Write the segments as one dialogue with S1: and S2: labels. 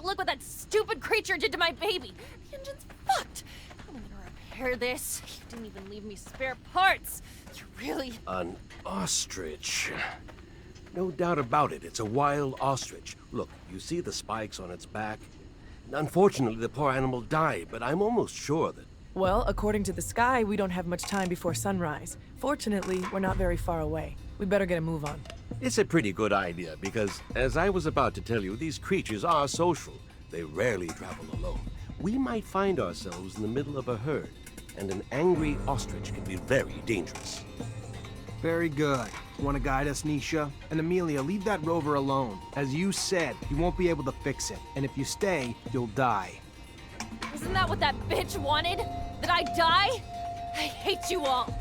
S1: Look what that stupid creature did to my baby. The engine's fucked. I'm gonna repair this. You didn't even leave me spare parts. You really...
S2: An ostrich. No doubt about it, it's a wild ostrich. Look, you see the spikes on its back? Unfortunately, the poor animal died, but I'm almost sure that...
S3: Well, according to the sky, we don't have much time before sunrise. Fortunately, we're not very far away. We better get a move on.
S2: It's a pretty good idea, because, as I was about to tell you, these creatures are social. They rarely travel alone. We might find ourselves in the middle of a herd, and an angry ostrich can be very dangerous.
S4: Very good. Want to guide us, Nisha? And Amelia, leave that rover alone. As you said, you won't be able to fix it. And if you stay, you'll die.
S1: Isn't that what that bitch wanted? That I die? I hate you all.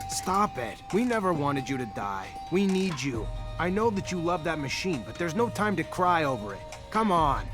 S4: Stop it. We never wanted you to die. We need you. I know that you love that machine, but there's no time to cry over it. Come on.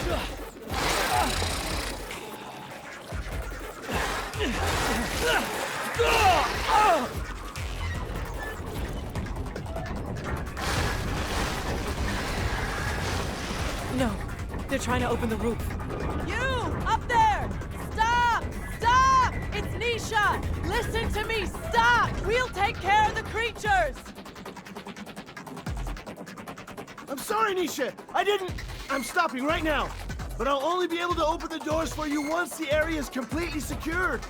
S3: No, they're trying to open the roof.
S5: You! Up there! Stop! Stop! It's Nisha! Listen to me! Stop! We'll take care of the creatures!
S6: I'm sorry, Nisha. I didn't... I'm stopping right now. But I'll only be able to open the doors for you once the area is completely secured.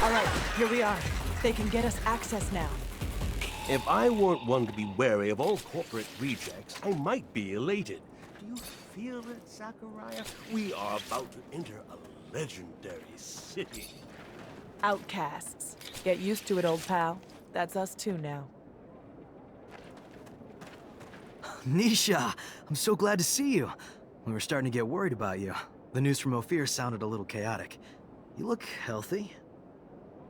S3: All right, here we are. They can get us access now.
S2: If I weren't one to be wary of all corporate rejects, I might be elated. Do you feel it, Zachariah? We are about to enter a legendary city.
S3: Outcasts. Get used to it, old pal. That's us too now.
S7: Nisha, I'm so glad to see you. We were starting to get worried about you. The news from Ophir sounded a little chaotic. You look healthy.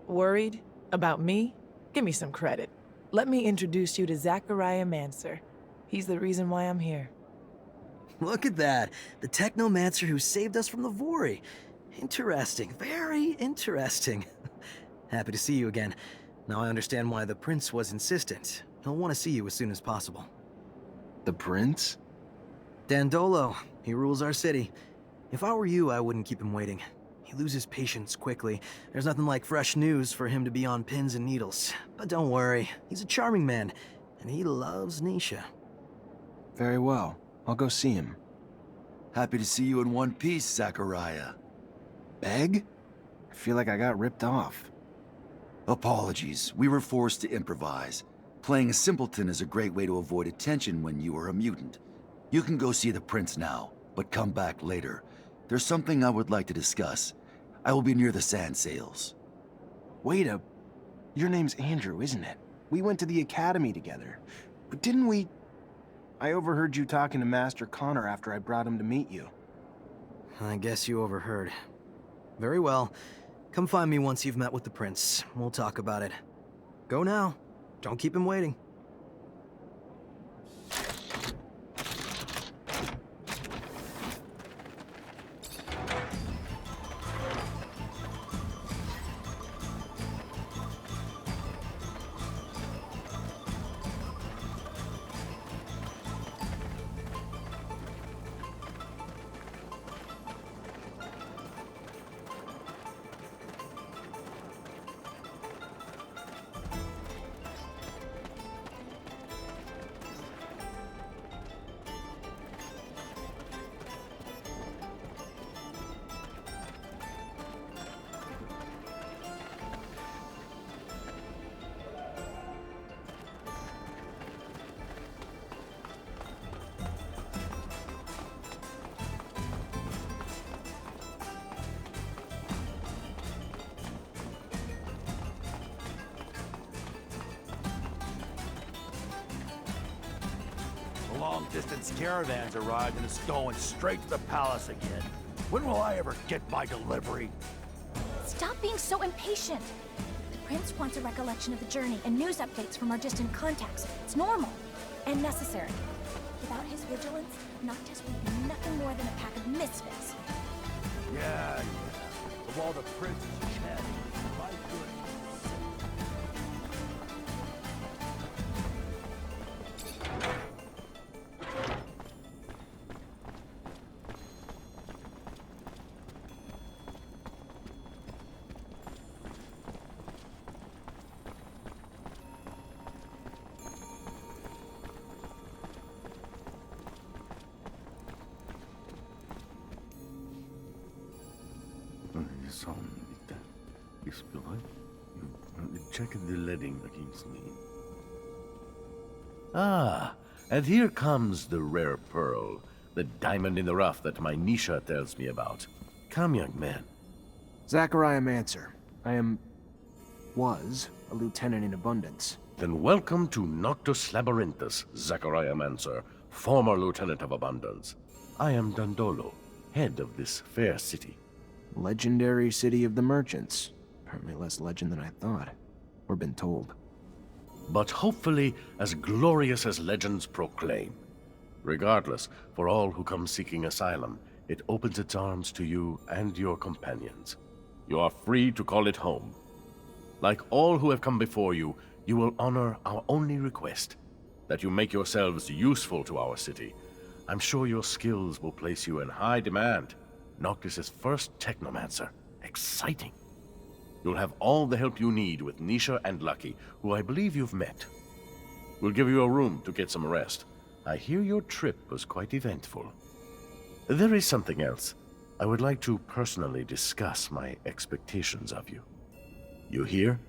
S3: Worried? About me? Give me some credit. Let me introduce you to Zachariah Mancer. He's the reason why I'm here.
S7: Look at that. The technomancer who saved us from the Vori. Interesting. Very interesting. Happy to see you again. Now I understand why the prince was insistent. He'll want to see you as soon as possible.
S4: The prince?
S7: Dandolo. He rules our city. If I were you, I wouldn't keep him waiting. He loses patience quickly. There's nothing like fresh news for him to be on pins and needles. But don't worry. He's a charming man. And he loves Nisha.
S4: Very well. I'll go see him.
S8: Happy to see you in one piece, Zachariah.
S4: Beg? I feel like I got ripped off.
S8: Apologies. We were forced to improvise. Playing a simpleton is a great way to avoid attention when you are a mutant. You can go see the prince now, but come back later. There's something I would like to discuss. I will be near the sand sails.
S4: Wait a... Your name's Andrew, isn't it? We went to the academy together. But didn't we... I overheard you talking to Master Connor after I brought him to meet you.
S7: I guess you overheard. Very well. Come find me once you've met with the prince. We'll talk about it. Go now. Don't keep him waiting.
S9: Long-distance caravans arrived and it's going straight to the palace again. When will I ever get my delivery?
S10: Stop being so impatient. The prince wants a recollection of the journey and news updates from our distant contacts. It's normal and necessary. Without his vigilance, Noctis would be nothing more than a pack of misfits.
S9: Yeah. Of all the princes chatting, my good.
S2: Check the leading against me. Ah, and here comes the rare pearl, the diamond in the rough that my Nisha tells me about. Come, young man.
S4: Zachariah Mancer. was a lieutenant in Abundance.
S2: Then welcome to Noctis Labyrinthus, Zachariah Mancer, former lieutenant of Abundance. I am Dandolo, head of this fair city.
S4: Legendary city of the merchants. Apparently less legend than I thought, or been told.
S2: But hopefully as glorious as legends proclaim. Regardless, for all who come seeking asylum, it opens its arms to you and your companions. You are free to call it home. Like all who have come before you, you will honor our only request, that you make yourselves useful to our city. I'm sure your skills will place you in high demand. Noctis' first technomancer. Exciting. You'll have all the help you need with Nisha and Lucky, who I believe you've met. We'll give you a room to get some rest. I hear your trip was quite eventful. There is something else. I would like to personally discuss my expectations of you. You hear?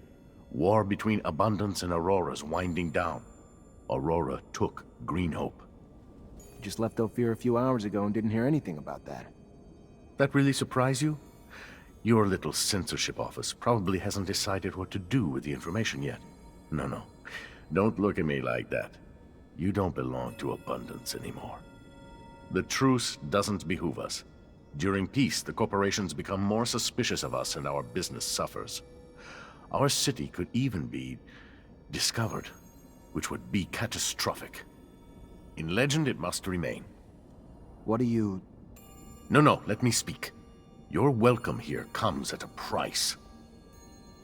S2: War between Abundance and Aurora's winding down. Aurora took Green Hope.
S4: You just left Ophir a few hours ago and didn't hear anything about that.
S2: That really surprise you? Your little censorship office probably hasn't decided what to do with the information yet. No. Don't look at me like that. You don't belong to Abundance anymore. The truce doesn't behoove us. During peace, the corporations become more suspicious of us and our business suffers. Our city could even be discovered, which would be catastrophic. In legend, it must remain.
S4: What do you...
S2: No, let me speak. Your welcome here comes at a price.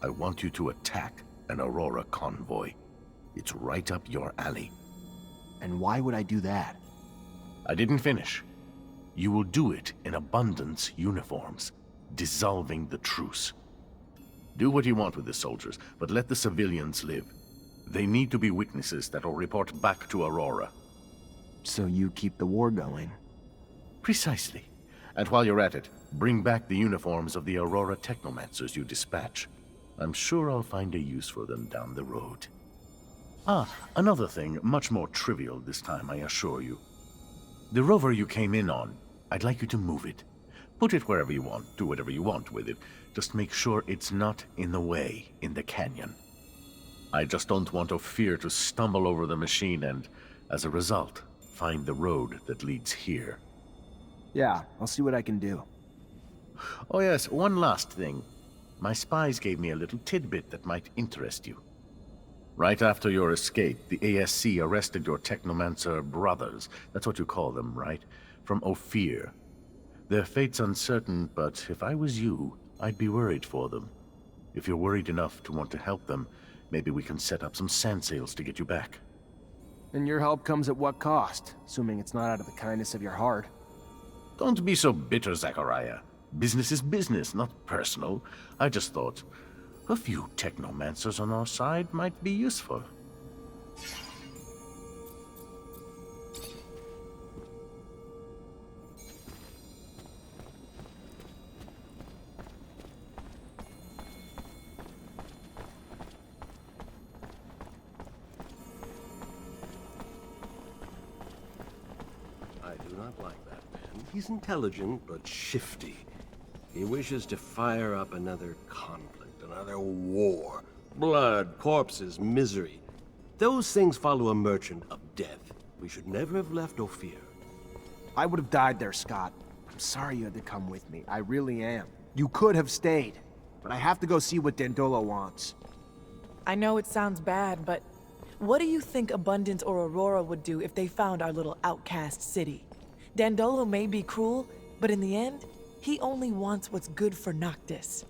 S2: I want you to attack an Aurora convoy. It's right up your alley.
S4: And why would I do that?
S2: I didn't finish. You will do it in Abundance uniforms, dissolving the truce. Do what you want with the soldiers, but let the civilians live. They need to be witnesses that will report back to Aurora.
S4: So you keep the war going?
S2: Precisely. And while you're at it, bring back the uniforms of the Aurora technomancers you dispatch. I'm sure I'll find a use for them down the road. Another thing, much more trivial this time, I assure you. The rover you came in on, I'd like you to move it. Put it wherever you want, do whatever you want with it. Just make sure it's not in the way in the canyon. I just don't want Ophir to stumble over the machine and, as a result, find the road that leads here.
S4: Yeah, I'll see what I can do.
S2: Oh yes, one last thing. My spies gave me a little tidbit that might interest you. Right after your escape, the ASC arrested your technomancer brothers. That's what you call them, right? From Ophir. Their fate's uncertain, but if I was you, I'd be worried for them. If you're worried enough to want to help them, maybe we can set up some sand sails to get you back.
S4: And your help comes at what cost? Assuming it's not out of the kindness of your heart.
S2: Don't be so bitter, Zachariah. Business is business, not personal. I just thought a few technomancers on our side might be useful. I do not like that man. He's intelligent, but shifty. He wishes to fire up another conflict, another war. Blood, corpses, misery. Those things follow a merchant of death. We should never have left Ophir.
S4: I would have died there, Scott. I'm sorry you had to come with me. I really am. You could have stayed. But I have to go see what Dandolo wants.
S3: I know it sounds bad, but what do you think Abundance or Aurora would do if they found our little outcast city? Dandolo may be cruel, but in the end, he only wants what's good for Noctis.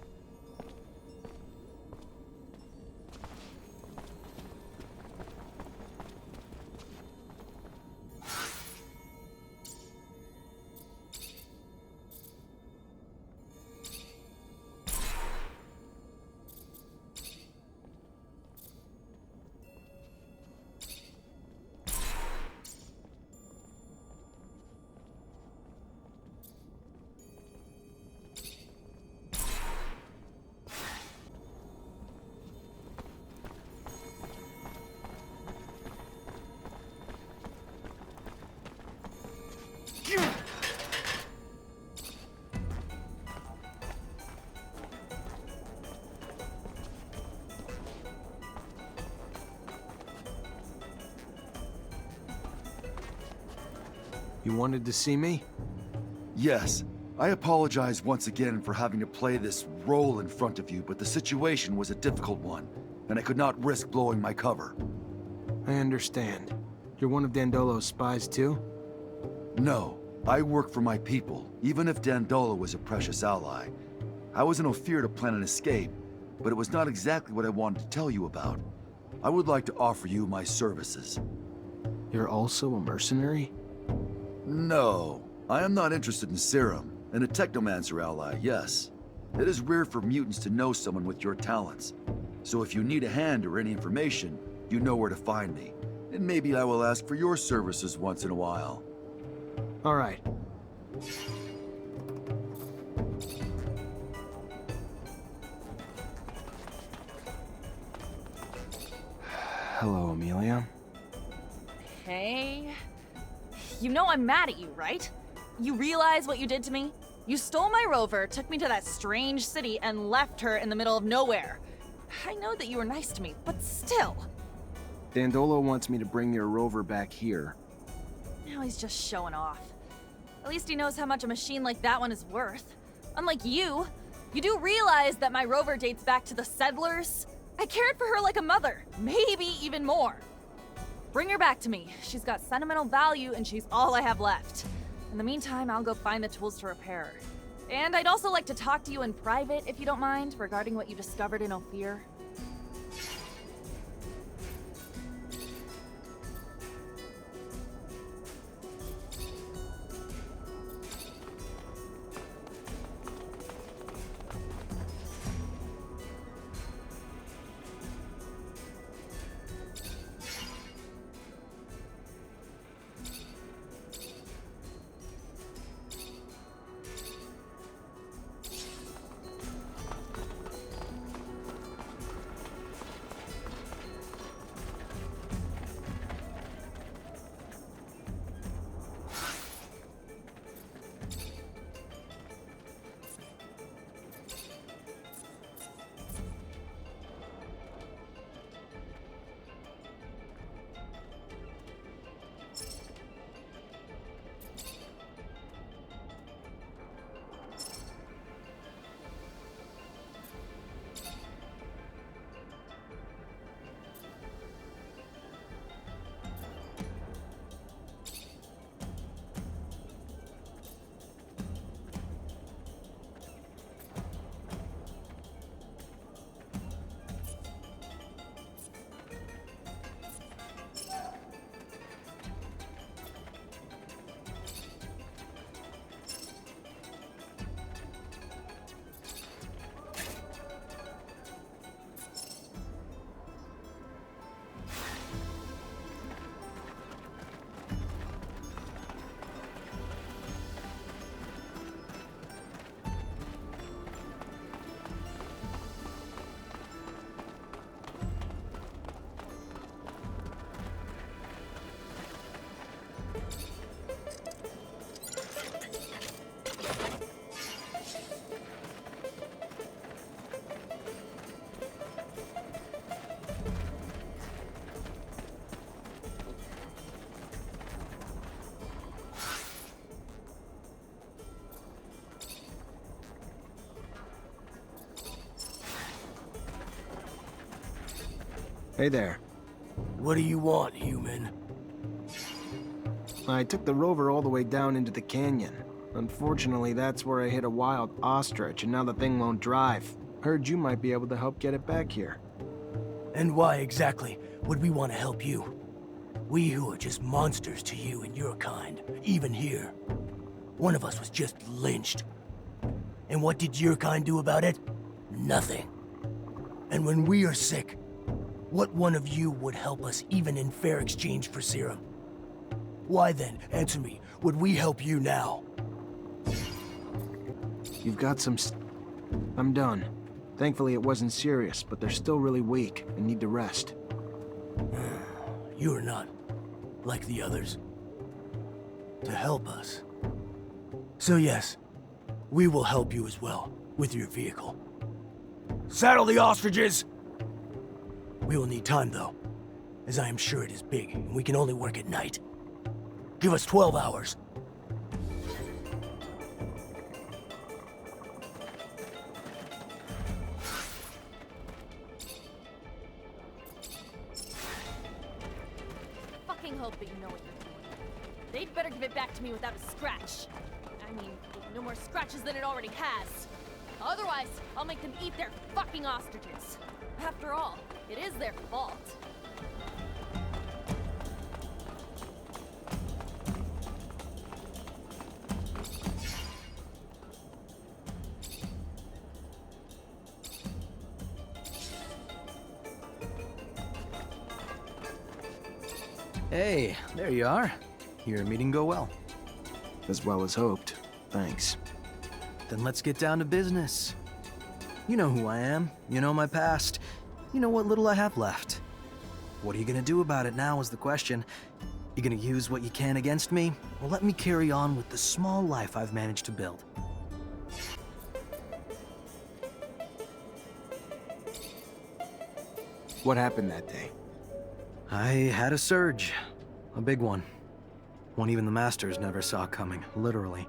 S4: You wanted to see me?
S8: Yes. I apologize once again for having to play this role in front of you, but the situation was a difficult one, and I could not risk blowing my cover.
S4: I understand. You're one of Dandolo's spies too?
S8: No. I work for my people, even if Dandolo was a precious ally. I was in Ophir to plan an escape, but it was not exactly what I wanted to tell you about. I would like to offer you my services.
S4: You're also a mercenary?
S8: No. I am not interested in serum, and a technomancer ally, yes. It is rare for mutants to know someone with your talents. So if you need a hand or any information, you know where to find me. And maybe I will ask for your services once in a while.
S4: All right. Hello, Amelia.
S1: Hey. You know I'm mad at you, right? You realize what you did to me? You stole my rover, took me to that strange city, and left her in the middle of nowhere. I know that you were nice to me, but still.
S4: Dandolo wants me to bring your rover back here.
S1: Now he's just showing off. At least he knows how much a machine like that one is worth. Unlike you do realize that my rover dates back to the settlers? I cared for her like a mother, maybe even more. Bring her back to me. She's got sentimental value and she's all I have left. In the meantime, I'll go find the tools to repair her. And I'd also like to talk to you in private, if you don't mind, regarding what you discovered in Ophir.
S4: Hey there.
S6: What do you want, human?
S4: I took the rover all the way down into the canyon. Unfortunately, that's where I hit a wild ostrich, and now the thing won't drive. Heard you might be able to help get it back here.
S6: And why exactly would we want to help you? We who are just monsters to you and your kind, even here. One of us was just lynched. And what did your kind do about it? Nothing. And when we are sick, what one of you would help us even in fair exchange for serum? Why then, answer me, would we help you now?
S4: You've got some I'm done. Thankfully it wasn't serious, but they're still really weak and need to rest.
S6: You are not like the others. To help us. So yes, we will help you as well, with your vehicle. Saddle the ostriches! We will need time though, as I am sure it is big, and we can only work at night. Give us 12 hours,
S1: hope that you know what you're doing. They'd better give it back to me without a scratch. I mean, with no more scratches than it already has. Otherwise, I'll make them eat their fucking ostriches. After all, it is their fault.
S7: Hey, there you are. Your meeting go well.
S4: As well as hoped. Thanks.
S7: Then let's get down to business. You know who I am. You know my past. You know what little I have left. What are you gonna do about it now is the question. You gonna use what you can against me, or let me carry on with the small life I've managed to build?
S4: What happened that day?
S7: I had a surge. A big one. One even the Masters never saw coming, literally.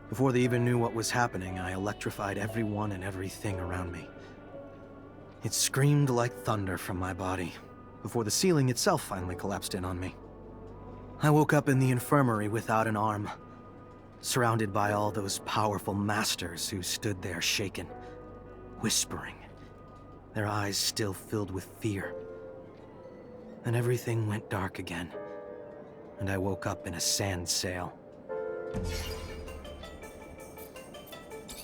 S7: Before they even knew what was happening, I electrified everyone and everything around me. It screamed like thunder from my body, before the ceiling itself finally collapsed in on me. I woke up in the infirmary without an arm, surrounded by all those powerful Masters who stood there shaken, whispering, their eyes still filled with fear. Then everything went dark again, and I woke up in a sand sail.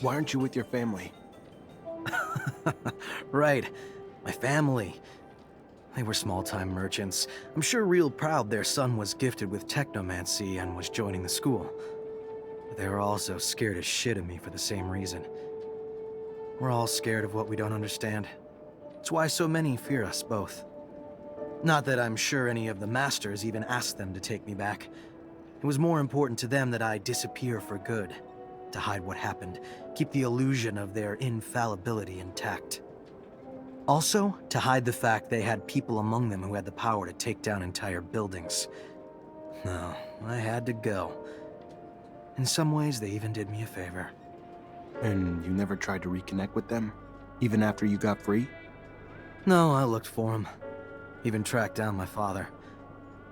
S4: Why aren't you with your family?
S7: Right, my family. They were small-time merchants. I'm sure real proud their son was gifted with technomancy and was joining the school. But they were also scared as shit of me for the same reason. We're all scared of what we don't understand. It's why so many fear us both. Not that I'm sure any of the Masters even asked them to take me back. It was more important to them that I disappear for good, to hide what happened, keep the illusion of their infallibility intact. Also, to hide the fact they had people among them who had the power to take down entire buildings. No, I had to go. In some ways, they even did me a favor.
S4: And you never tried to reconnect with them? Even after you got free?
S7: No, I looked for him. Even tracked down my father,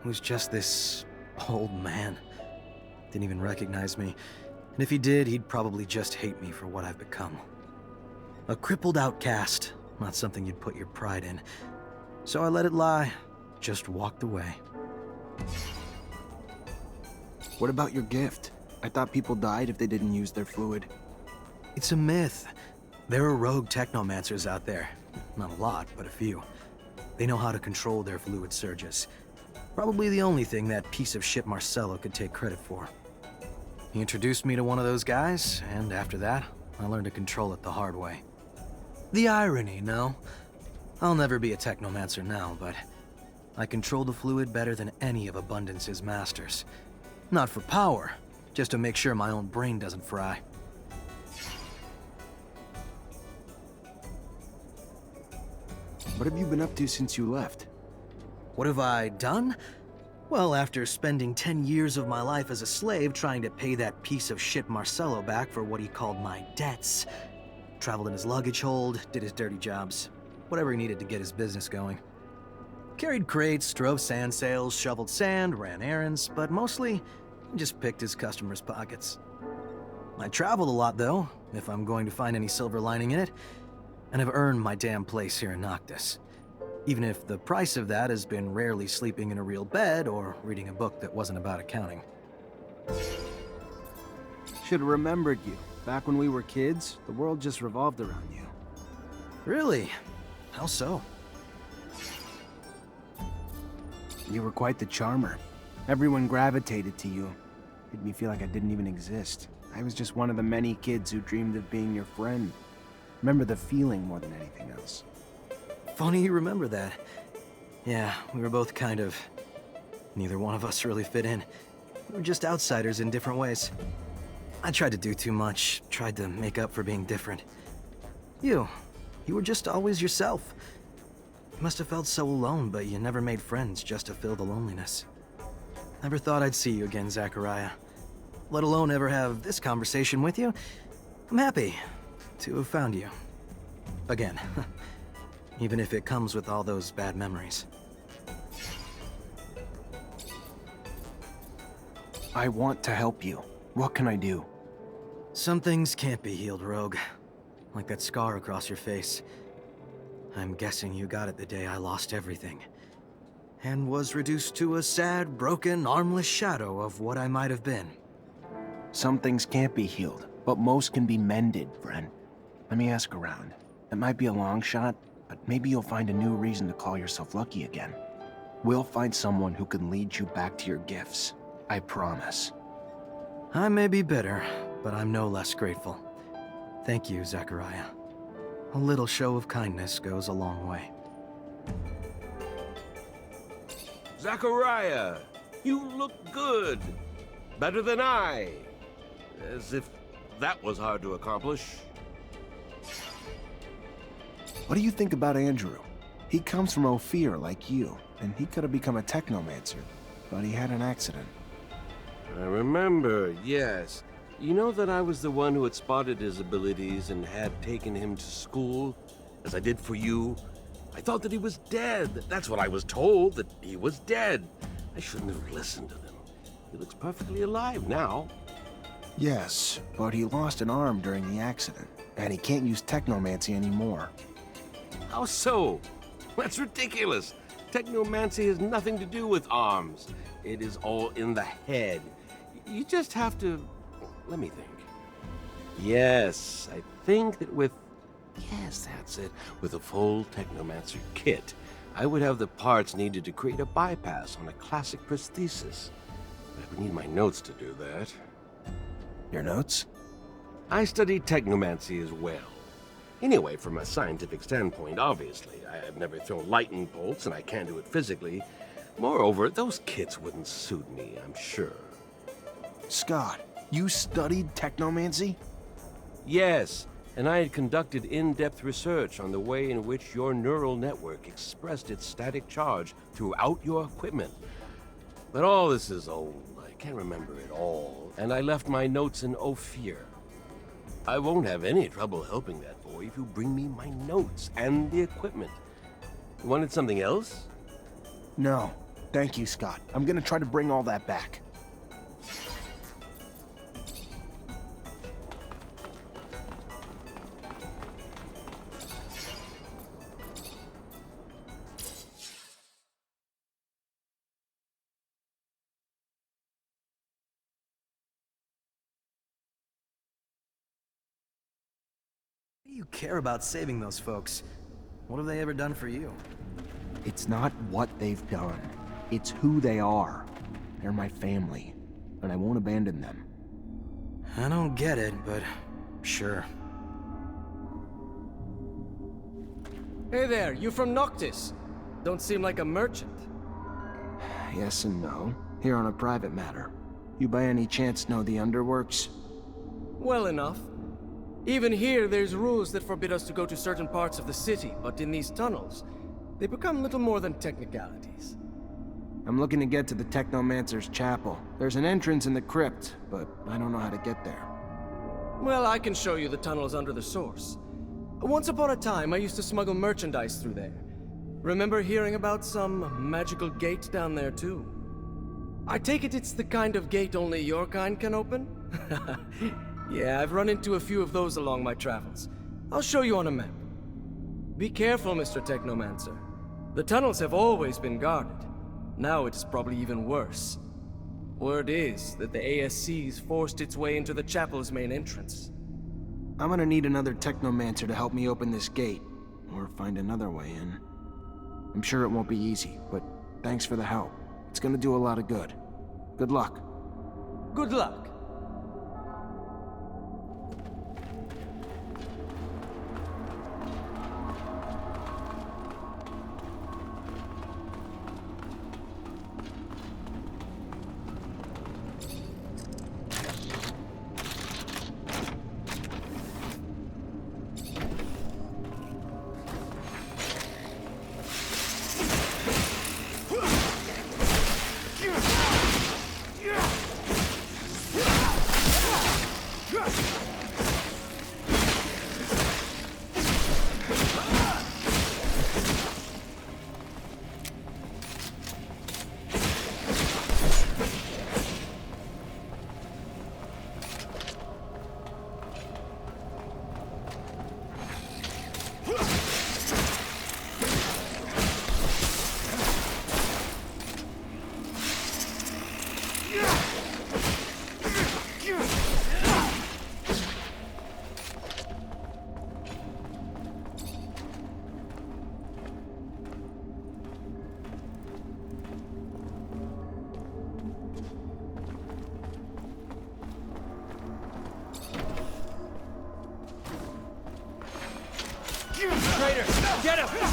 S7: who was just this old man. Didn't even recognize me. And if he did, he'd probably just hate me for what I've become. A crippled outcast, not something you'd put your pride in. So I let it lie, just walked away.
S4: What about your gift? I thought people died if they didn't use their fluid.
S7: It's a myth. There are rogue technomancers out there. Not a lot, but a few. They know how to control their fluid surges. Probably the only thing that piece of shit Marcelo could take credit for. He introduced me to one of those guys, and after that, I learned to control it the hard way. The irony, no? I'll never be a technomancer now, but I control the fluid better than any of Abundance's masters. Not for power, just to make sure my own brain doesn't fry.
S4: What have you been up to since you left?
S7: What have I done? Well, after spending 10 years of my life as a slave trying to pay that piece of shit Marcelo back for what he called my debts, traveled in his luggage hold, did his dirty jobs, whatever he needed to get his business going. Carried crates, drove sand sails, shoveled sand, ran errands, but mostly he just picked his customers' pockets. I traveled a lot, though, if I'm going to find any silver lining in it, and have earned my damn place here in Noctis. Even if the price of that has been rarely sleeping in a real bed or reading a book that wasn't about accounting.
S4: Should have remembered you. Back when we were kids, the world just revolved around you.
S7: Really? How so?
S4: You were quite the charmer. Everyone gravitated to you. Made me feel like I didn't even exist. I was just one of the many kids who dreamed of being your friend. Remember the feeling more than anything else.
S7: Funny you remember that. Yeah, we were both kind of... Neither one of us really fit in. We were just outsiders in different ways. I tried to do too much, tried to make up for being different. You were just always yourself. You must have felt so alone, but you never made friends just to fill the loneliness. Never thought I'd see you again, Zachariah. Let alone ever have this conversation with you. I'm happy to have found you. Again. Even if it comes with all those bad memories.
S4: I want to help you. What can I do?
S7: Some things can't be healed, Rogue. Like that scar across your face. I'm guessing you got it the day I lost everything. And was reduced to a sad, broken, armless shadow of what I might have been.
S4: Some things can't be healed, but most can be mended, friend. Let me ask around. It might be a long shot, but maybe you'll find a new reason to call yourself lucky again. We'll find someone who can lead you back to your gifts. I promise.
S7: I may be bitter, but I'm no less grateful. Thank you, Zachariah. A little show of kindness goes a long way.
S2: Zachariah, you look good. Better than I. As if that was hard to accomplish.
S4: What do you think about Andrew? He comes from Ophir like you, and he could have become a technomancer, but he had an accident.
S2: I remember, yes. You know that I was the one who had spotted his abilities and had taken him to school, as I did for you? I thought that he was dead. That's what I was told, that he was dead. I shouldn't have listened to them. He looks perfectly alive now.
S4: Yes, but he lost an arm during the accident, and he can't use technomancy anymore.
S2: How so? That's ridiculous. Technomancy has nothing to do with arms. It is all in the head. You just have to... Let me think. Yes, I think that with... Yes, that's it. With a full Technomancer kit, I would have the parts needed to create a bypass on a classic prosthesis. I would need my notes to do that.
S4: Your notes?
S2: I studied Technomancy as well. Anyway, from a scientific standpoint, obviously. I have never thrown lightning bolts, and I can't do it physically. Moreover, those kits wouldn't suit me, I'm sure.
S4: Scott, you studied technomancy?
S2: Yes, and I had conducted in-depth research on the way in which your neural network expressed its static charge throughout your equipment. But all this is old. I can't remember it all, and I left my notes in Ophir. I won't have any trouble helping that boy if you bring me my notes and the equipment. You wanted something else?
S4: No. Thank you, Scott. I'm gonna try to bring all that back.
S7: Why do you care about saving those folks? What have they ever done for you?
S4: It's not what they've done. It's who they are. They're my family, and I won't abandon them.
S7: I don't get it, but sure.
S11: Hey there, you from Noctis? Don't seem like a merchant.
S4: Yes and no. Here on a private matter. You by any chance know the underworks?
S11: Well enough. Even here, there's rules that forbid us to go to certain parts of the city, but in these tunnels, they become little more than technicalities.
S4: I'm looking to get to the Technomancer's chapel. There's an entrance in the crypt, but I don't know how to get there.
S11: Well, I can show you the tunnels under the source. Once upon a time, I used to smuggle merchandise through there. Remember hearing about some magical gate down there, too? I take it it's the kind of gate only your kind can open? Yeah, I've run into a few of those along my travels. I'll show you on a map. Be careful, Mr. Technomancer. The tunnels have always been guarded. Now it is probably even worse. Word is that the ASC's forced its way into the chapel's main entrance.
S4: I'm gonna need another Technomancer to help me open this gate, or find another way in. I'm sure it won't be easy, but thanks for the help. It's gonna do a lot of good. Good luck.
S11: Good luck. Traitor! Get him!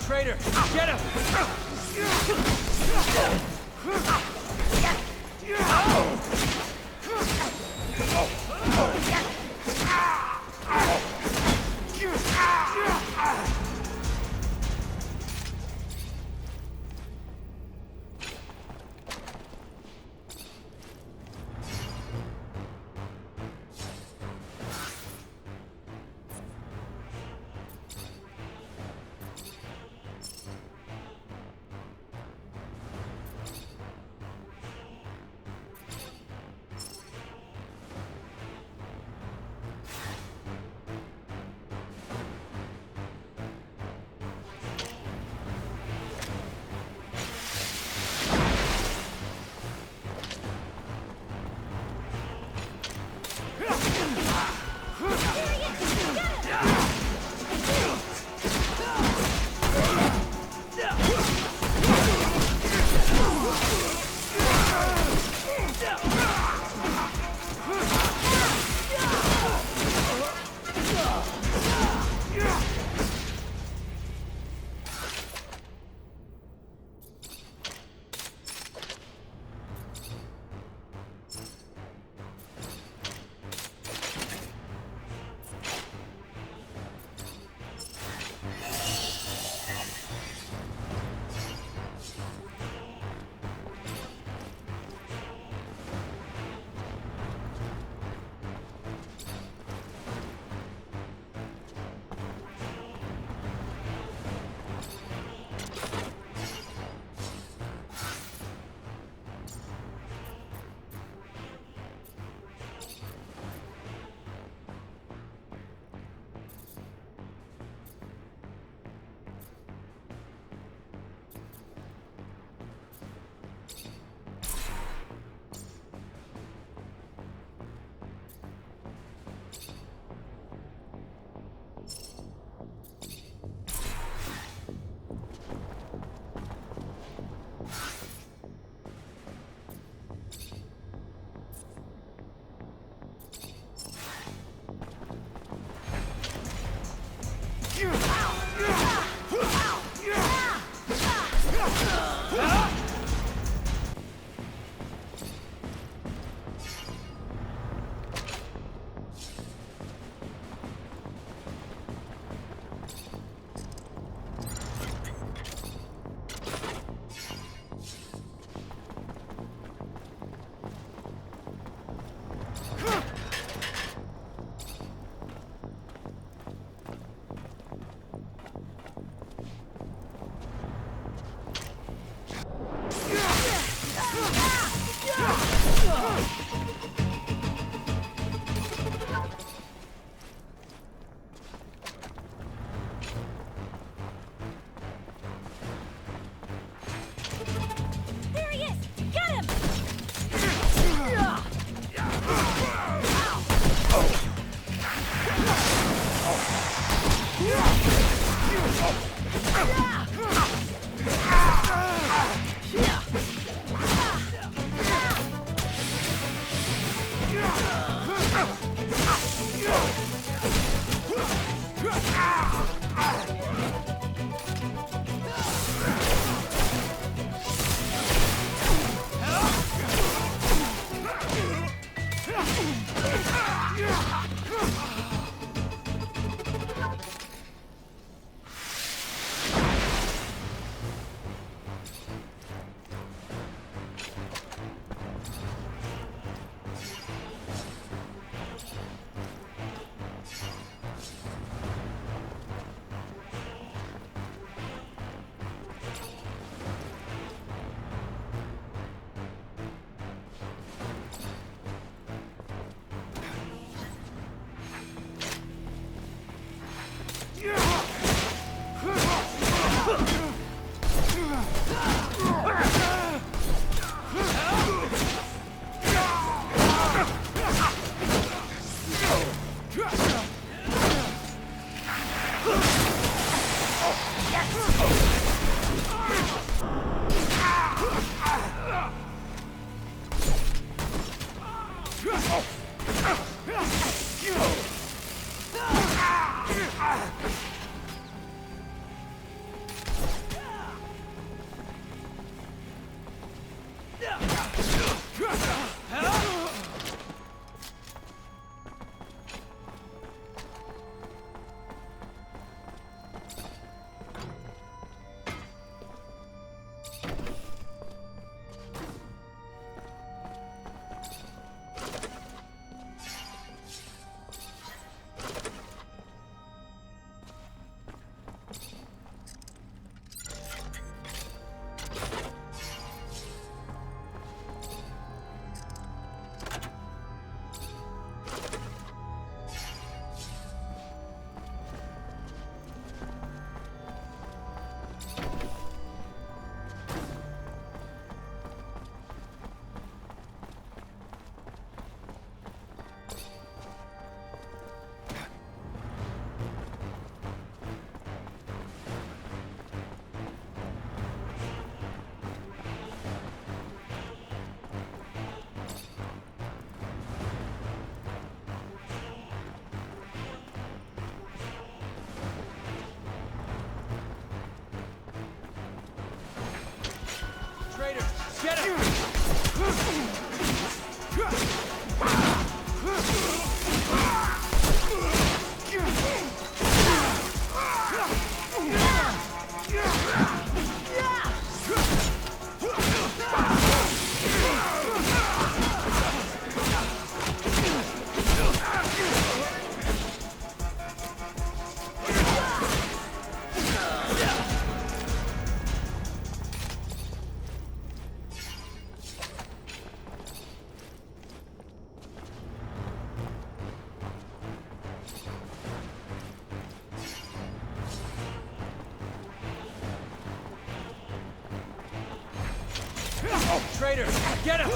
S11: Traitor! Get him! Traitor, get him!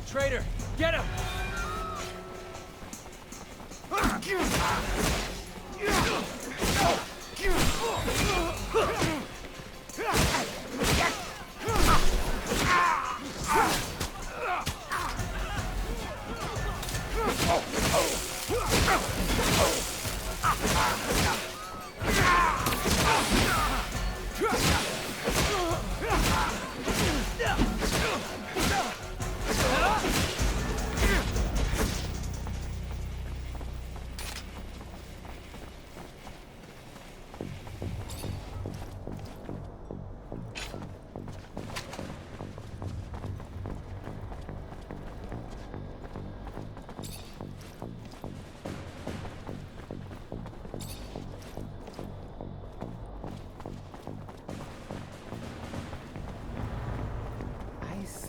S11: Traitor, get him!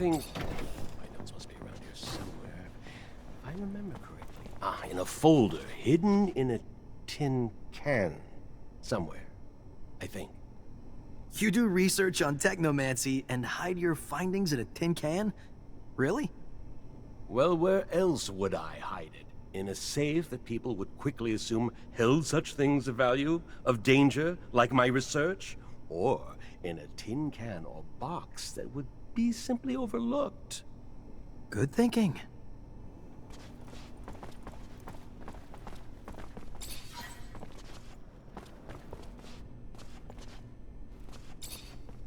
S2: think... My notes must be around here somewhere. If I remember correctly. Ah, in a folder, hidden in a tin can. Somewhere, I think.
S7: You do research on technomancy and hide your findings in a tin can? Really?
S2: Well, where else would I hide it? In a safe that people would quickly assume held such things of value, of danger, like my research? Or in a tin can or box that would be simply overlooked?
S7: Good thinking.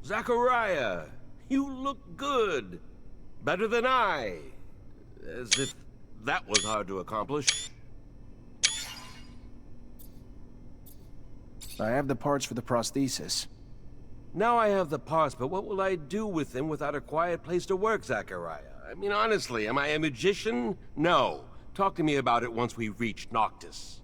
S2: Zachariah, you look good. Better than I. As if that was hard to accomplish.
S4: I have the parts for the prosthesis.
S2: Now I have the parts, but what will I do with them without a quiet place to work, Zachariah? I mean, honestly, am I a magician? No. Talk to me about it once we reach Noctis.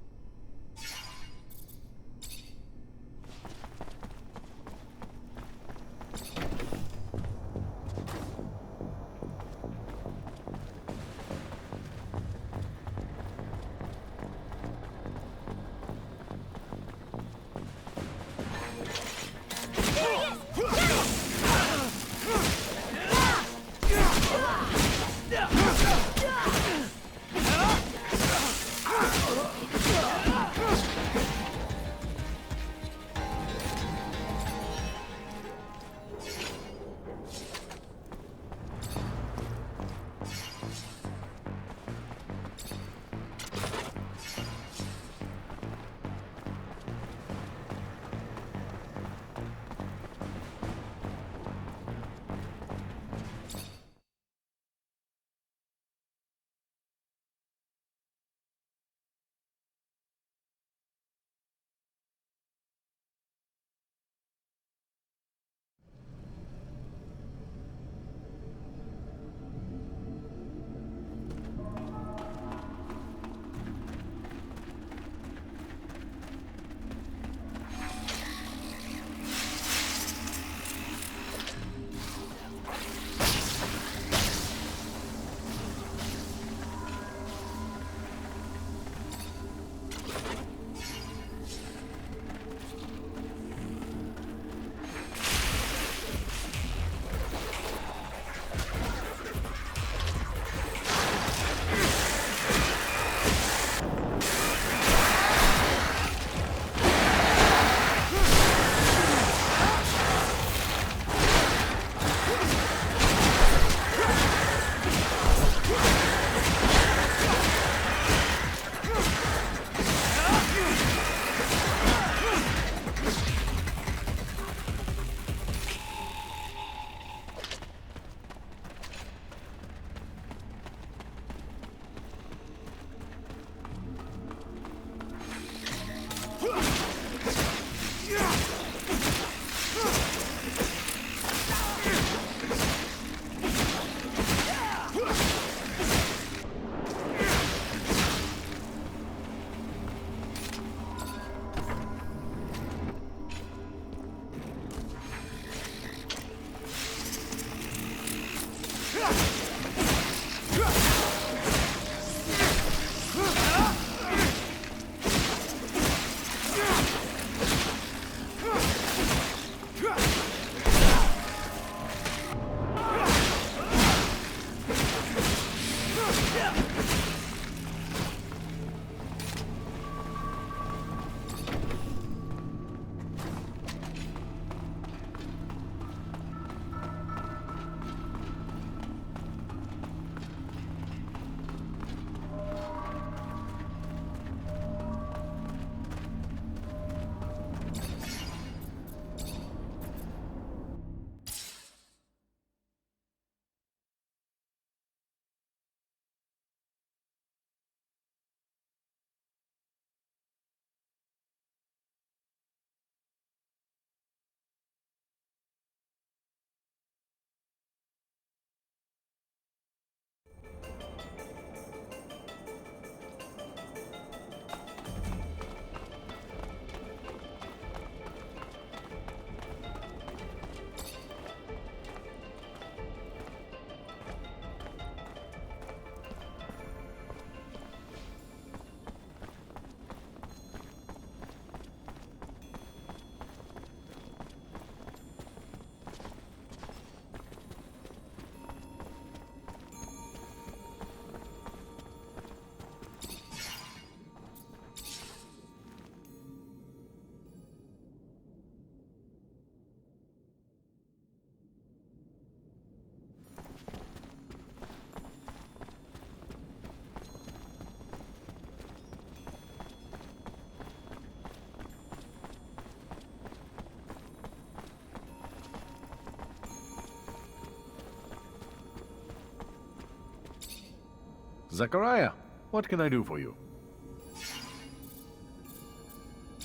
S9: Zachariah, what can I do for you?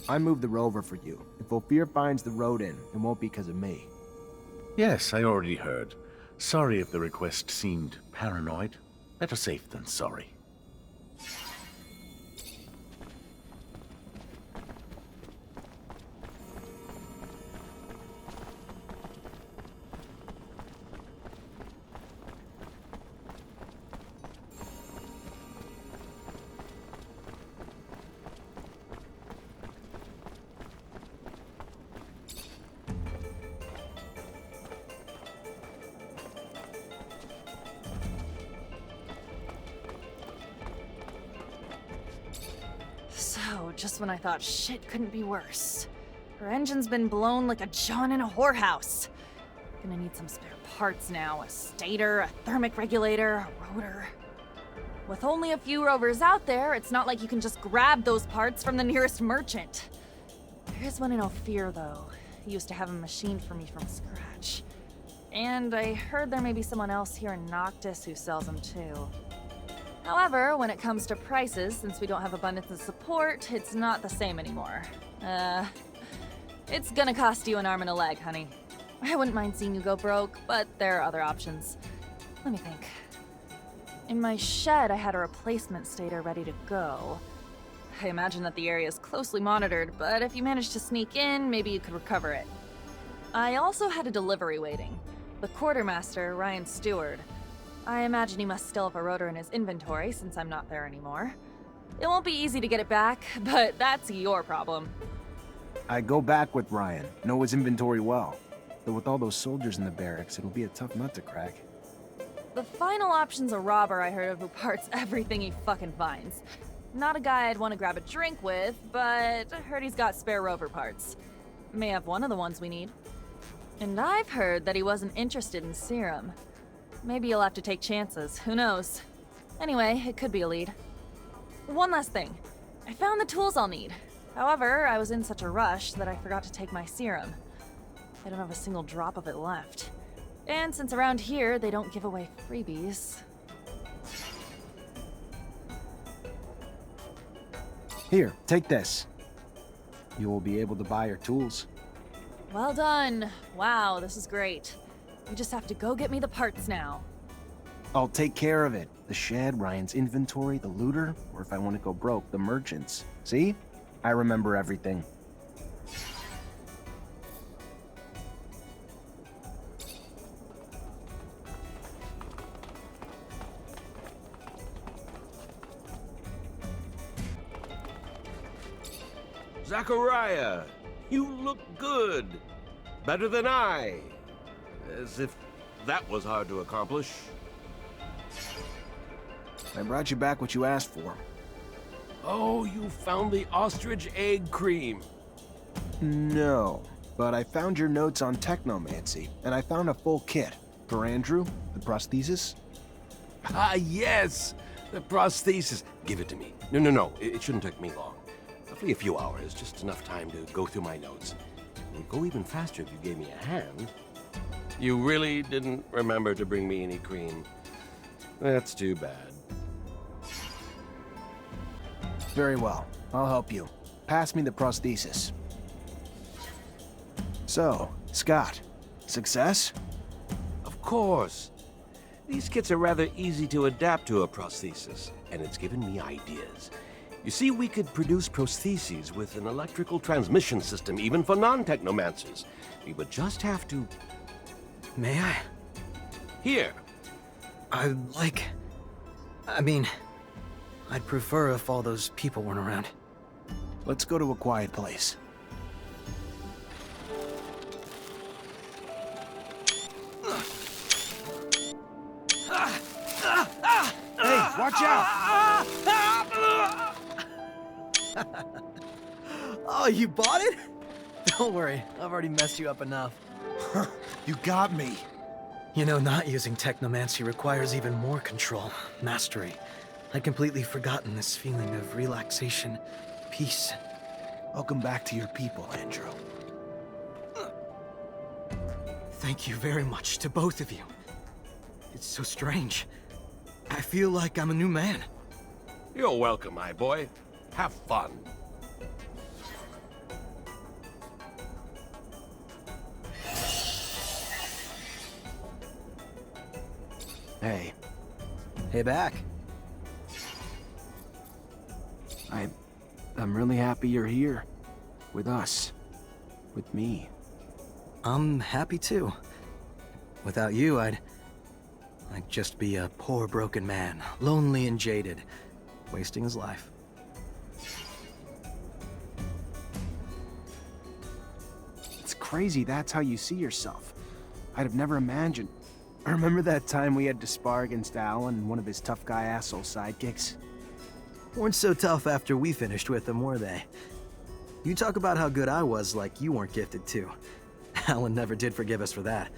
S4: I moved the rover for you. If Ophir finds the rodent, it won't be because of me.
S9: Yes, I already heard. Sorry if the request seemed paranoid. Better safe than sorry.
S1: So, just when I thought shit couldn't be worse. Her engine's been blown like a John in a whorehouse. Gonna need some spare parts now. A stator, a thermic regulator, a rotor. With only a few rovers out there, it's not like you can just grab those parts from the nearest merchant. There is one in Ophir, though. He used to have a machine for me from scratch. And I heard there may be someone else here in Noctis who sells them too. However, when it comes to prices, since we don't have abundance of support, it's not the same anymore. It's gonna cost you an arm and a leg, honey. I wouldn't mind seeing you go broke, but there are other options. Let me think. In my shed, I had a replacement stator ready to go. I imagine that the area is closely monitored, but if you manage to sneak in, maybe you could recover it. I also had a delivery waiting. The quartermaster, Ryan Stewart. I imagine he must still have a rotor in his inventory since I'm not there anymore. It won't be easy to get it back, but that's your problem.
S4: I go back with Ryan, know his inventory well. But with all those soldiers in the barracks, it'll be a tough nut to crack.
S1: The final option's a robber I heard of who parts everything he fucking finds. Not a guy I'd want to grab a drink with, but I heard he's got spare rover parts. May have one of the ones we need. And I've heard that he wasn't interested in serum. Maybe you'll have to take chances, who knows? Anyway, it could be a lead. One last thing. I found the tools I'll need. However, I was in such a rush that I forgot to take my serum. I don't have a single drop of it left. And since around here, they don't give away freebies.
S4: Here, take this. You will be able to buy your tools.
S1: Well done. Wow, this is great. You just have to go get me the parts now.
S4: I'll take care of it. The shed, Ryan's inventory, the looter, or if I want to go broke, the merchants. See? I remember everything.
S2: Zachariah, you look good. Better than I. As if that was hard to accomplish.
S4: I brought you back what you asked for.
S2: Oh, you found the ostrich egg cream.
S4: No, but I found your notes on technomancy, and I found a full kit. For Andrew, the prosthesis.
S2: Ah, yes! The prosthesis. Give it to me. No. It shouldn't take me long. Roughly a few hours, just enough time to go through my notes. It would go even faster if you gave me a hand. You really didn't remember to bring me any cream. That's too bad.
S4: Very well. I'll help you. Pass me the prosthesis. So, Scott, success?
S2: Of course. These kits are rather easy to adapt to a prosthesis, and it's given me ideas. You see, we could produce prostheses with an electrical transmission system, even for non-technomancers. We would just have to...
S7: May I?
S2: Here.
S7: I'd prefer if all those people weren't around.
S4: Let's go to a quiet place. Hey, watch out!
S7: Oh, you bought it? Don't worry, I've already messed you up enough.
S4: You got me.
S7: You know, not using technomancy requires even more control, mastery. I'd completely forgotten this feeling of relaxation, peace.
S4: Welcome back to your people, Andrew.
S7: Thank you very much to both of you. It's so strange. I feel like I'm a new man.
S2: You're welcome, my boy. Have fun.
S4: Hey,
S7: Hey, back.
S4: I'm really happy you're here. With us. With me.
S7: I'm happy too. Without you, I'd just be a poor broken man, lonely and jaded, wasting his life.
S4: It's crazy that's how you see yourself. I'd have never imagined. Remember that time we had to spar against Alan and one of his tough guy asshole sidekicks?
S7: Weren't so tough after we finished with them, were they? You talk about how good I was like you weren't gifted too. Alan never did forgive us for that.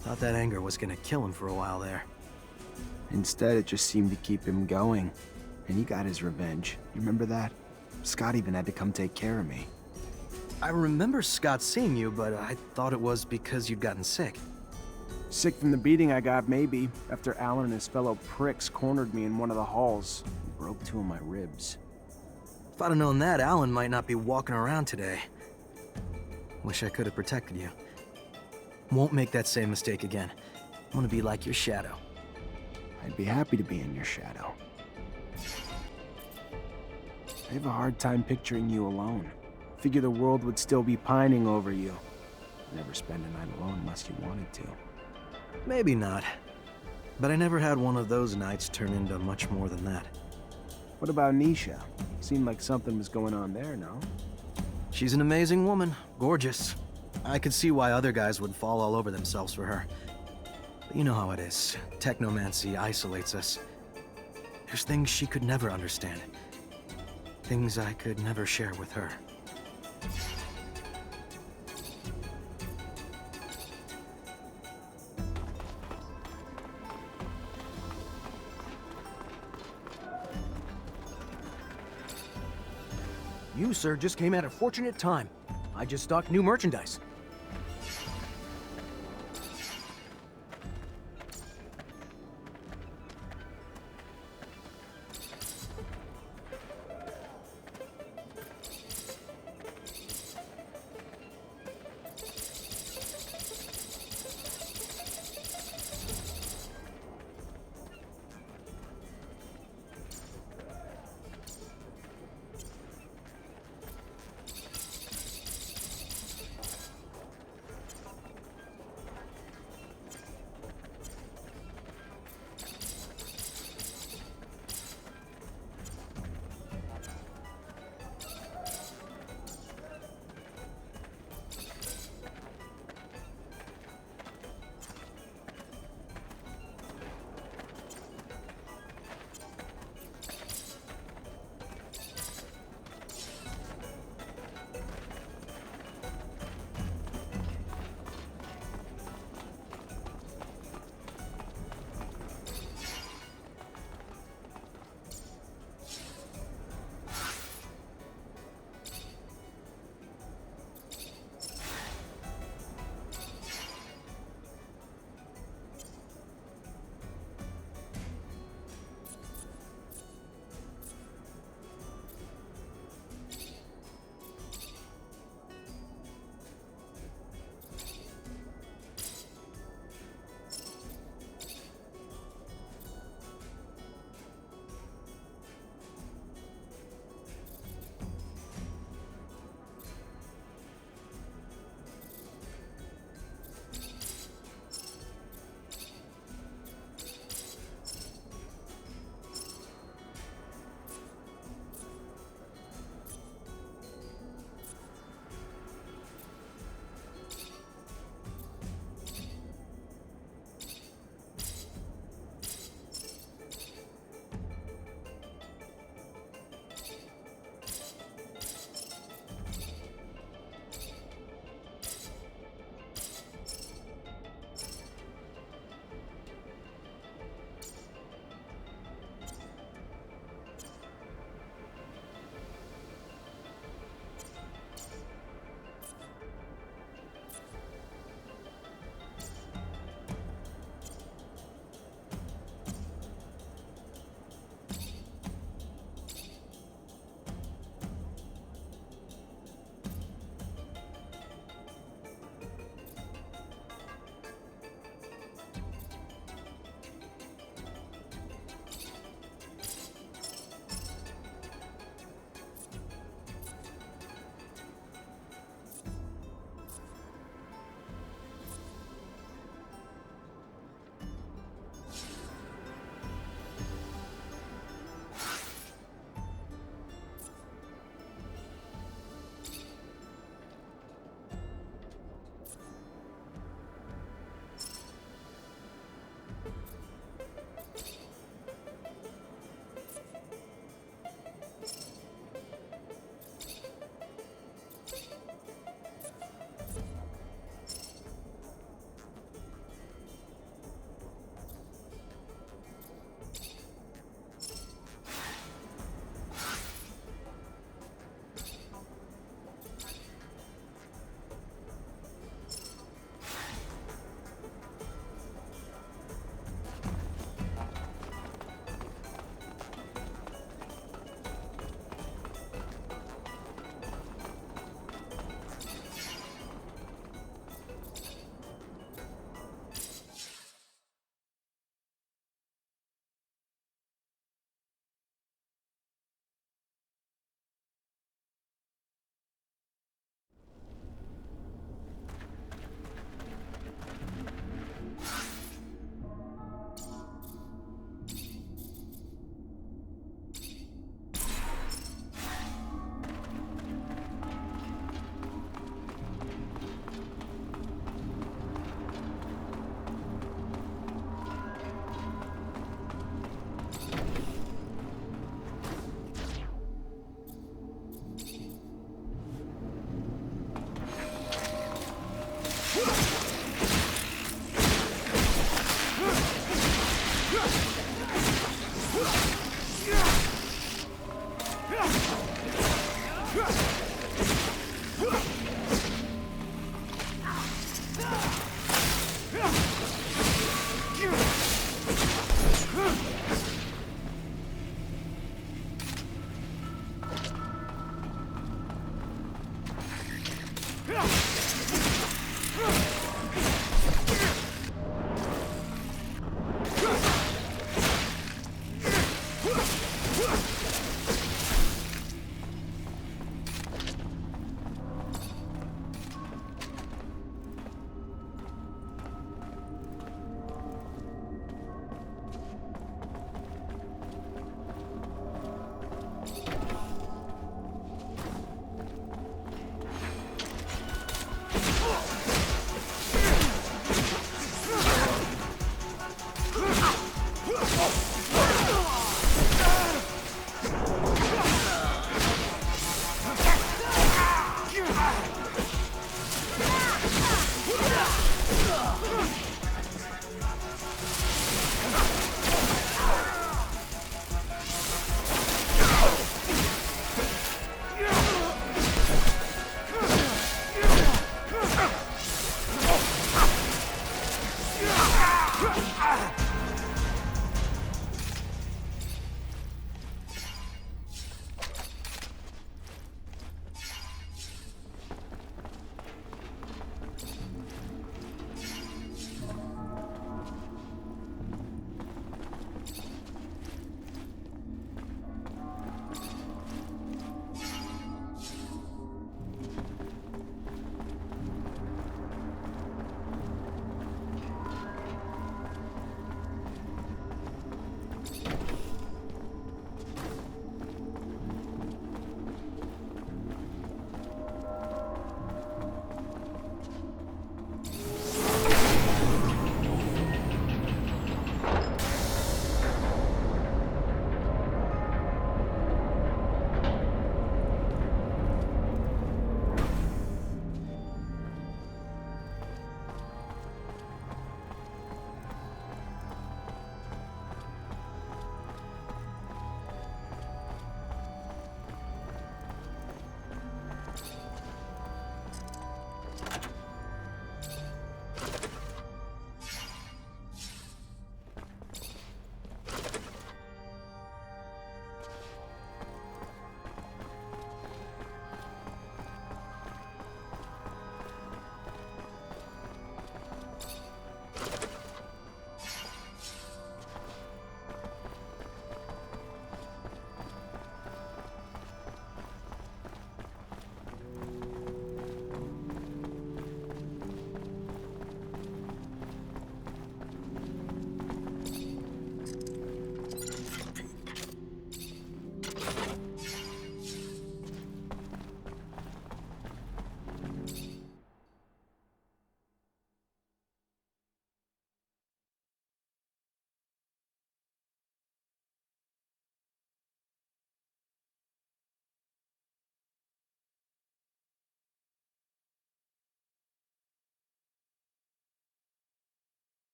S7: Thought that anger was gonna kill him for a while there.
S4: Instead, it just seemed to keep him going. And he got his revenge. You remember that? Scott even had to come take care of me.
S7: I remember Scott seeing you, but I thought it was because you'd gotten sick.
S4: Sick from the beating I got, maybe, after Alan and his fellow pricks cornered me in one of the halls and broke 2 of my ribs.
S7: If I'd have known that, Alan might not be walking around today. Wish I could have protected you. Won't make that same mistake again. I'm gonna be like your shadow.
S4: I'd be happy to be in your shadow. I have a hard time picturing you alone. Figure the world would still be pining over you. Never spend a night alone unless you wanted to.
S7: Maybe not. But I never had one of those nights turn into much more than that.
S4: What about Nisha? Seemed like something was going on there, no?
S7: She's an amazing woman, gorgeous. I could see why other guys would fall all over themselves for her. But you know how it is. Technomancy isolates us. There's things she could never understand. Things I could never share with her.
S6: You, sir, just came at a fortunate time. I just stocked new merchandise.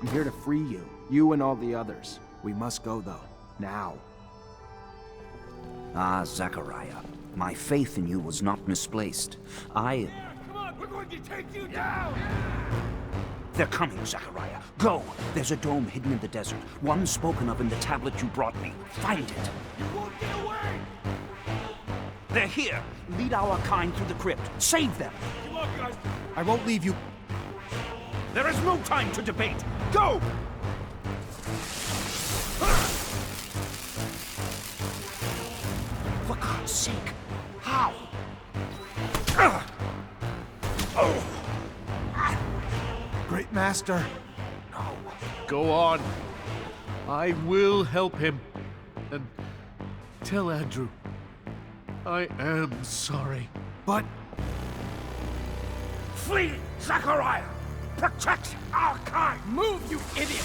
S4: I'm here to free you. You and all the others. We must go, though. Now.
S12: Ah, Zachariah. My faith in you was not misplaced.
S9: Come on, we're going to take you down!
S12: They're coming, Zachariah. Go! There's a dome hidden in the desert. One spoken of in the tablet you brought me. Find it.
S9: You won't get away!
S12: They're here. Lead our kind through the crypt. Save them.
S9: Come on, guys!
S4: I won't leave you.
S12: There is no time to debate. Go! For God's heaven's sake? How?
S4: Great Master.
S13: Go on. I will help him. And tell Andrew, I am sorry.
S12: But... Flee, Zachariah! Protect our kind!
S11: Move, you idiot!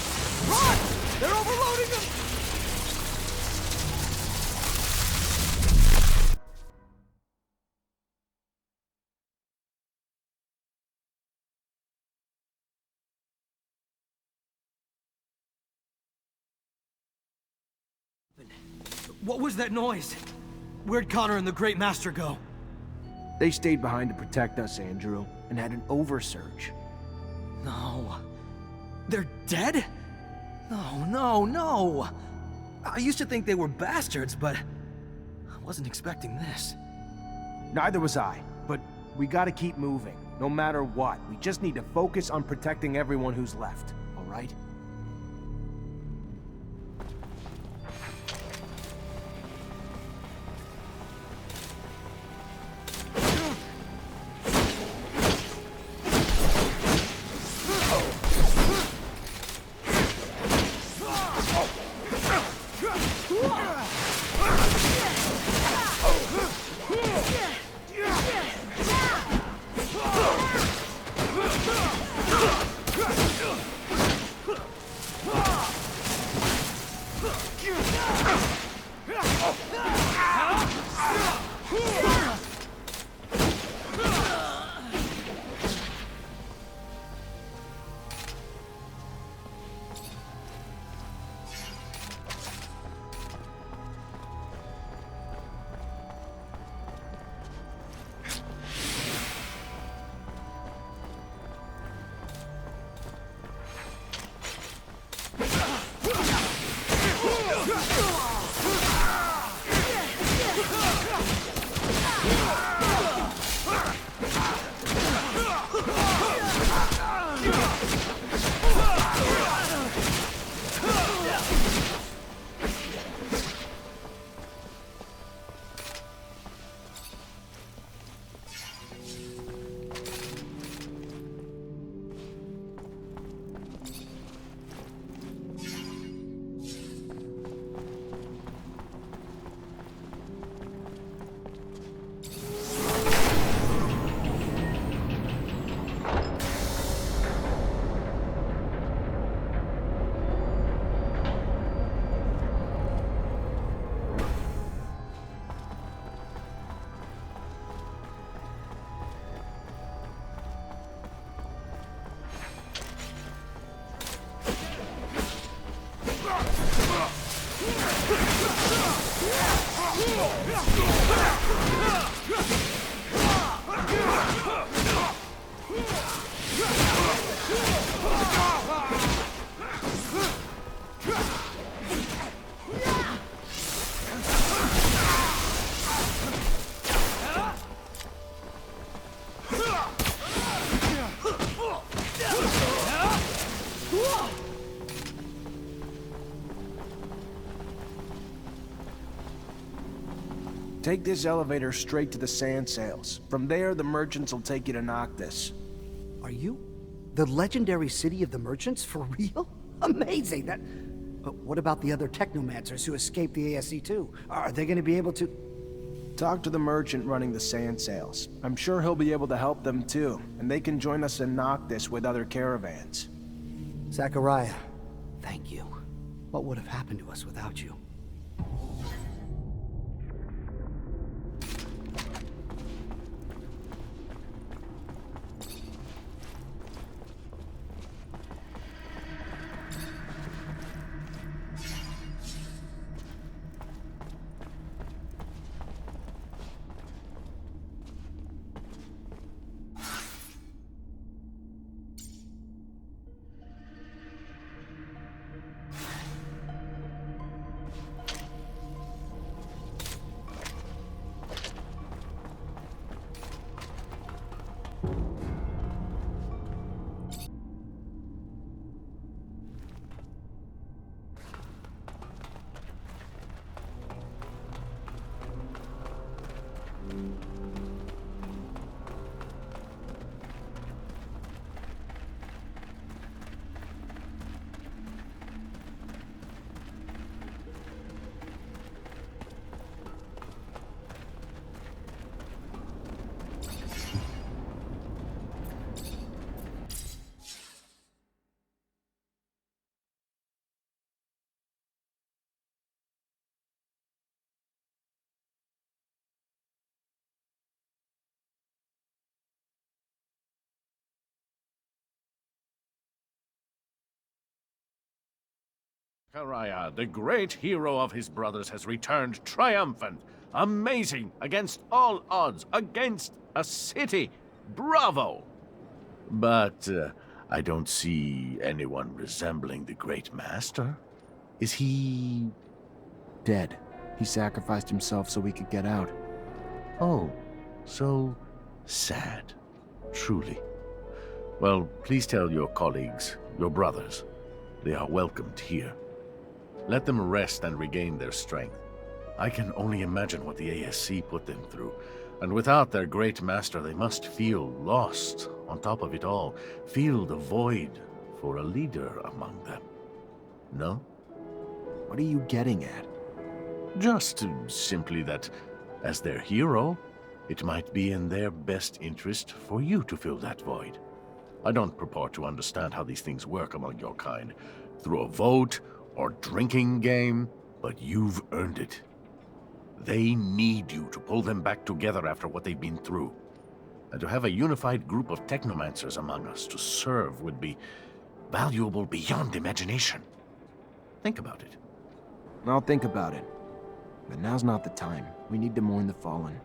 S11: Run! They're overloading them! What was that noise? Where'd Connor and the Great Master go?
S4: They stayed behind to protect us, Andrew, and had an oversurge.
S7: No. They're dead? No. I used to think they were bastards, but I wasn't expecting this.
S4: Neither was I, but we gotta keep moving, no matter what. We just need to focus on protecting everyone who's left, all right? Take this elevator straight to the sand sails. From there, the merchants will take you to Noctis.
S14: Are you the legendary city of the merchants for real? Amazing! But what about the other technomancers who escaped the ASC-2? Are they going to be able to...
S4: Talk to the merchant running the sand sails. I'm sure he'll be able to help them too, and they can join us in Noctis with other caravans.
S14: Zachariah, thank you. What would have happened to us without you?
S13: Sakaraya, the great hero of his brothers, has returned triumphant. Amazing, against all odds, against a city. Bravo! But I don't see anyone resembling the great master. Is he...
S4: Dead. He sacrificed himself so we could get out.
S13: Oh, so sad. Truly. Well, please tell your colleagues, your brothers, they are welcomed here. Let them rest and regain their strength. I can only imagine what the ASC put them through, and without their great master they must feel lost. On top of it all, feel the void for a leader among them. No?
S4: What are you getting at?
S13: Just simply that, as their hero, it might be in their best interest for you to fill that void. I don't purport to understand how these things work among your kind, through a vote or drinking game, but you've earned it. They need you to pull them back together after what they've been through. And to have a unified group of technomancers among us to serve would be valuable beyond imagination. Think about it.
S4: I'll think about it. But now's not the time. We need to mourn the fallen.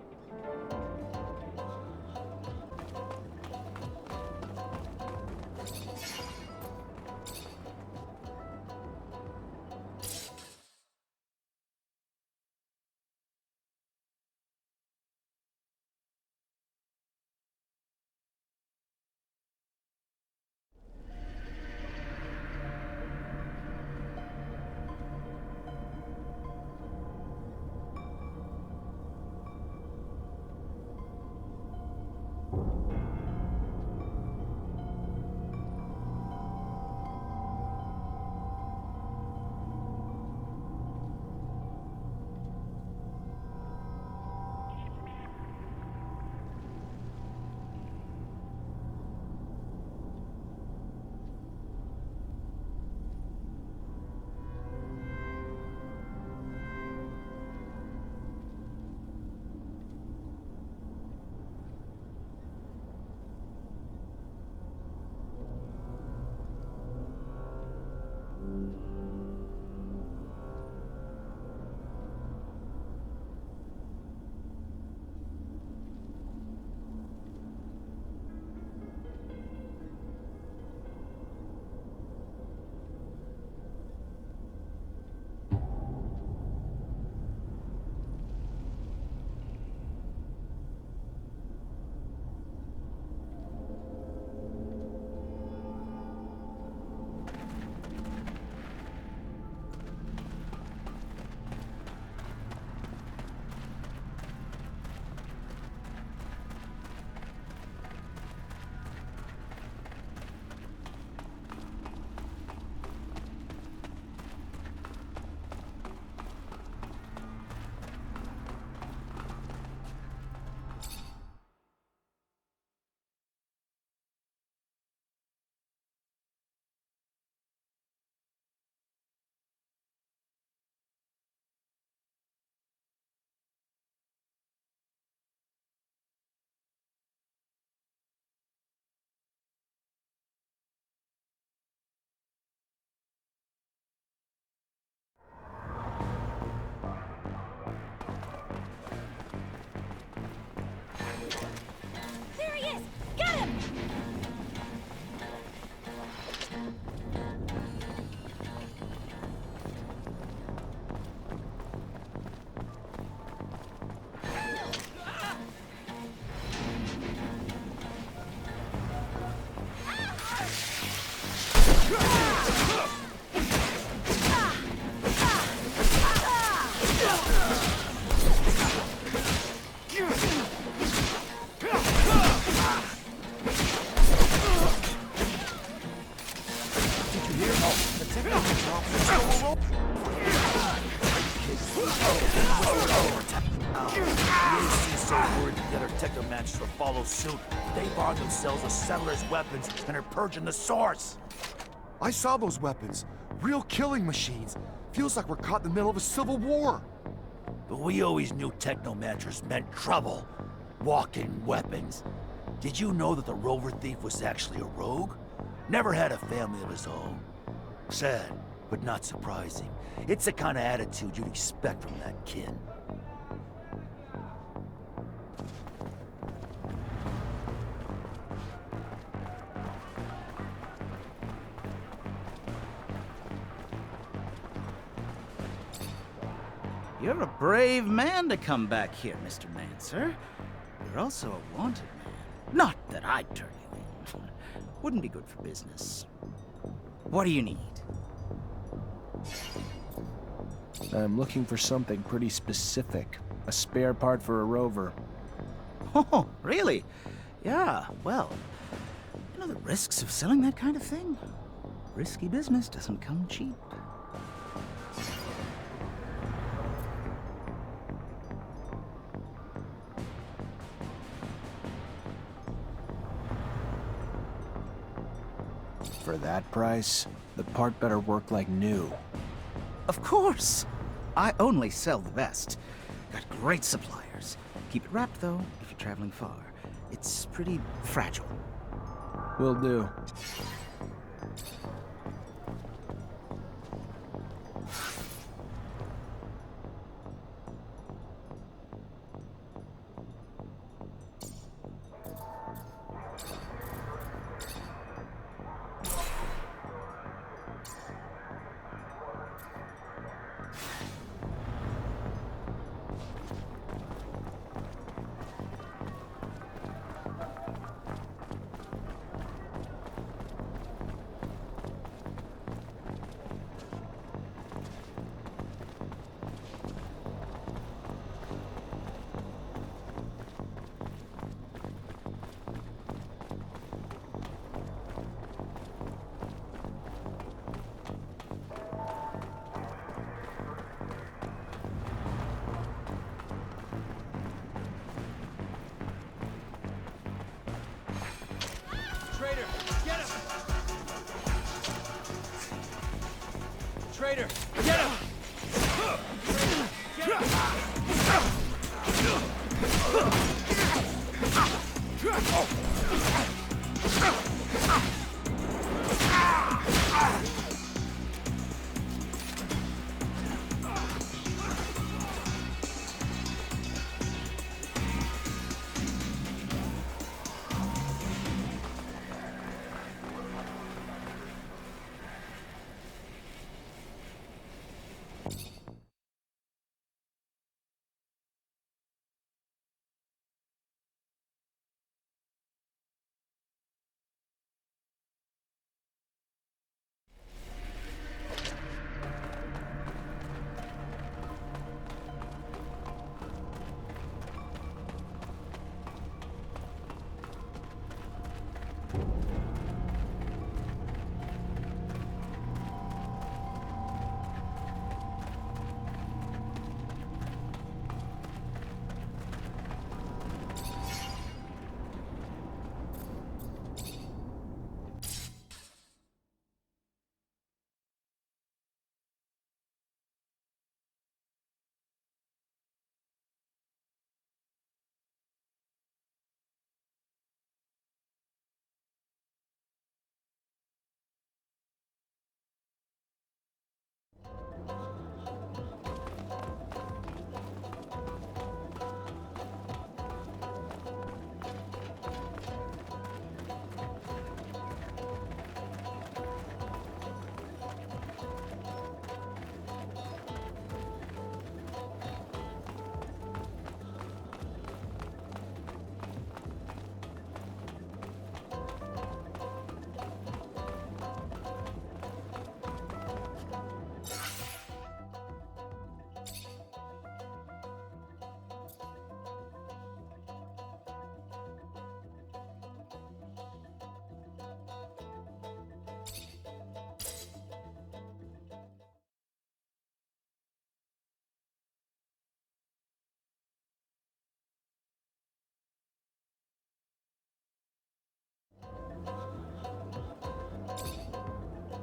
S9: so worried that the other technomancers will follow suit. They've armed themselves with settlers' weapons and are purging the source.
S15: I saw those weapons. Real killing machines. Feels like we're caught in the middle of a civil war.
S9: But we always knew technomancers meant trouble. Walking weapons. Did you know that the rover thief was actually a rogue? Never had a family of his own. Sad, but not surprising. It's the kind of attitude you'd expect from that kin.
S16: You're a brave man to come back here, Mr. Mancer. You're also a wanted man. Not that I'd turn you in. Wouldn't be good for business. What do you need?
S4: I'm looking for something pretty specific. A spare part for a rover.
S16: Oh, really? Yeah, well, you know the risks of selling that kind of thing? Risky business doesn't come cheap.
S4: For that price, the part better work like new.
S16: Of course! I only sell the best. Got great suppliers. Keep it wrapped, though, if you're traveling far. It's pretty fragile.
S4: Will do.
S6: Traitor, get him! Traitor, get him!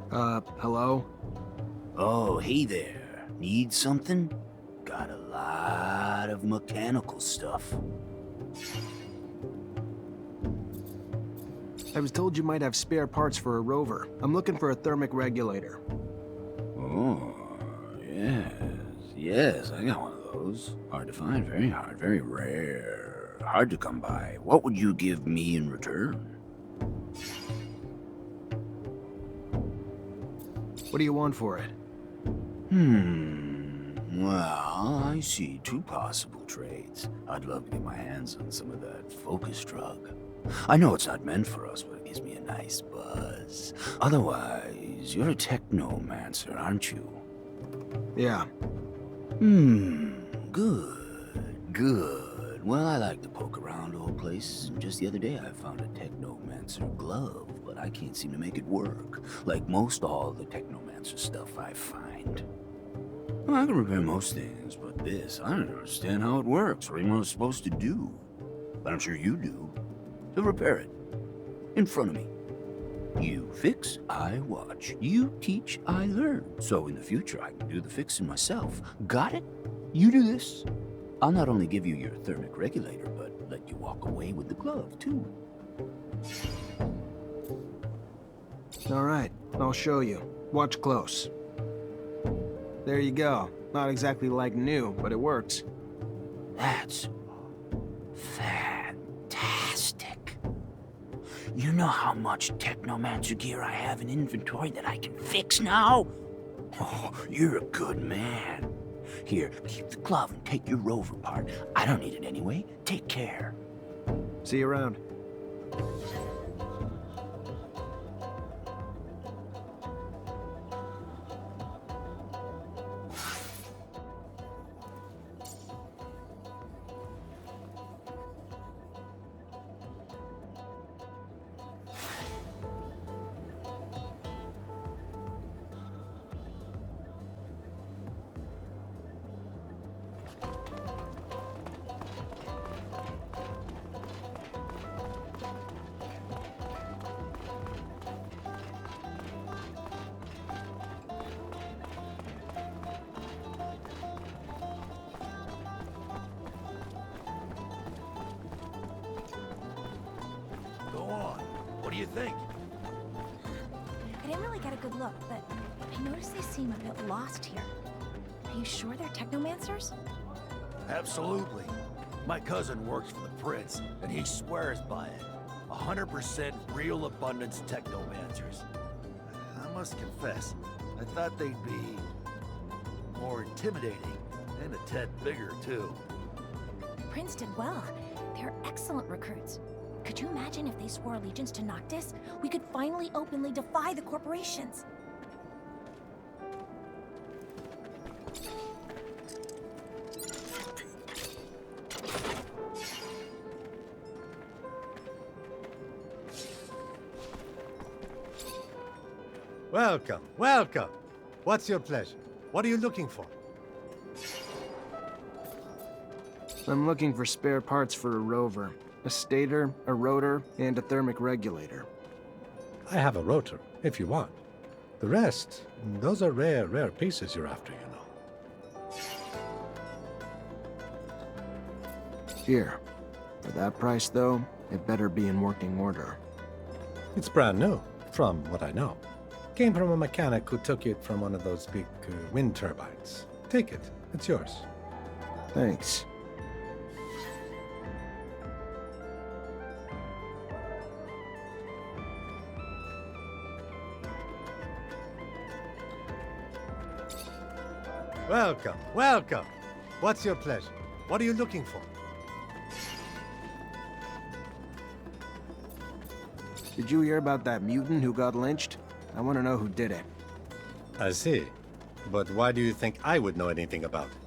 S4: Hello?
S12: Oh, hey there. Need something? Got a lot of mechanical stuff.
S4: I was told you might have spare parts for a rover. I'm looking for a thermic regulator.
S12: Oh, yes. Yes, I got one of those. Hard to find, very hard, very rare. Hard to come by. What would you give me in return?
S4: What do you want for it?
S12: Well, I see two possible trades. I'd love to get my hands on some of that focus drug. I know it's not meant for us, but it gives me a nice buzz. Otherwise, you're a technomancer, aren't you?
S4: Yeah.
S12: Good. Well, I like to poke around old places, and just the other day I found a technomancer glove, but I can't seem to make it work. Like most all the technomancer stuff I find. Well, I can repair most things, but this, I don't understand how it works, or even what it's supposed to do. But I'm sure you do. So repair it. In front of me. You fix, I watch. You teach, I learn. So in the future, I can do the fixing myself. Got it? You do this. I'll not only give you your thermic regulator, but let you walk away with the glove, too.
S4: All right, I'll show you. Watch close. There you go. Not exactly like new, but it works.
S12: That's fantastic. You know how much technomancer gear I have in inventory that I can fix now? Oh, you're a good man. Here, keep the glove and take your rover part. I don't need it anyway. Take care.
S4: See you around.
S9: Go on. What do you think?
S10: I didn't really get a good look, but I noticed they seem a bit lost here. Are you sure they're technomancers?
S9: Absolutely. My cousin works for the Prince, and he swears by it. 100% real abundance technomancers. I must confess, I thought they'd be more intimidating and a tad bigger, too.
S10: Prince did well. They're excellent recruits. Could you imagine if they swore allegiance to Noctis? We could finally openly defy the corporations.
S17: Welcome, welcome. What's your pleasure? What are you looking for?
S4: I'm looking for spare parts for a rover. A stator, a rotor, and a thermic regulator.
S17: I have a rotor, if you want. The rest, those are rare pieces you're after, you know.
S4: Here. For that price, though, it better be in working order.
S17: It's brand new, from what I know. Came from a mechanic who took it from one of those big wind turbines. Take it. It's yours.
S4: Thanks.
S17: Welcome, welcome. What's your pleasure? What are you looking for?
S4: Did you hear about that mutant who got lynched? I want to know who did it.
S17: I see. But why do you think I would know anything about it?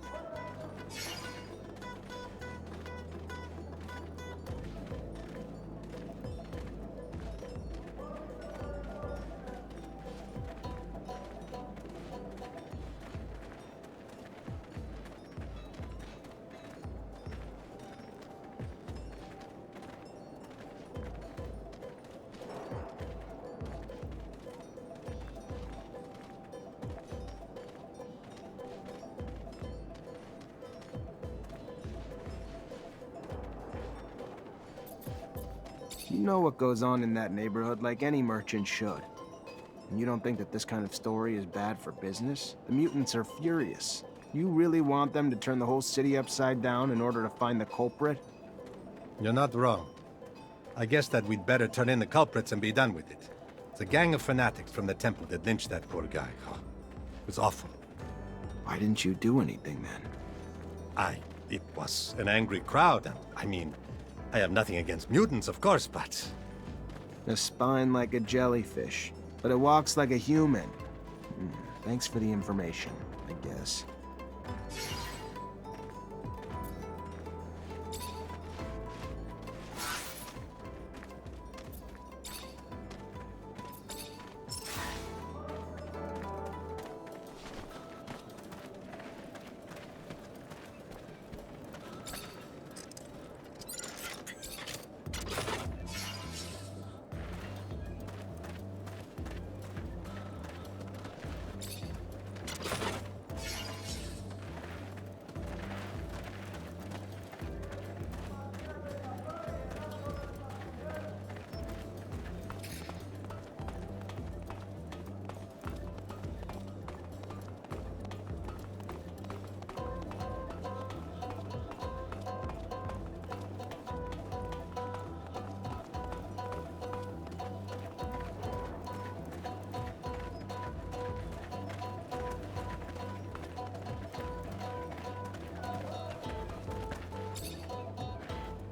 S4: You know what goes on in that neighborhood like any merchant should. And you don't think that this kind of story is bad for business? The mutants are furious. You really want them to turn the whole city upside down in order to find the culprit?
S17: You're not wrong. I guess that we'd better turn in the culprits and be done with it. It's a gang of fanatics from the temple that lynched that poor guy. Oh, it was awful.
S4: Why didn't you do anything then?
S17: It was an angry crowd, and I mean, I have nothing against mutants, of course, but...
S4: A spine like a jellyfish, but it walks like a human. Thanks for the information, I guess.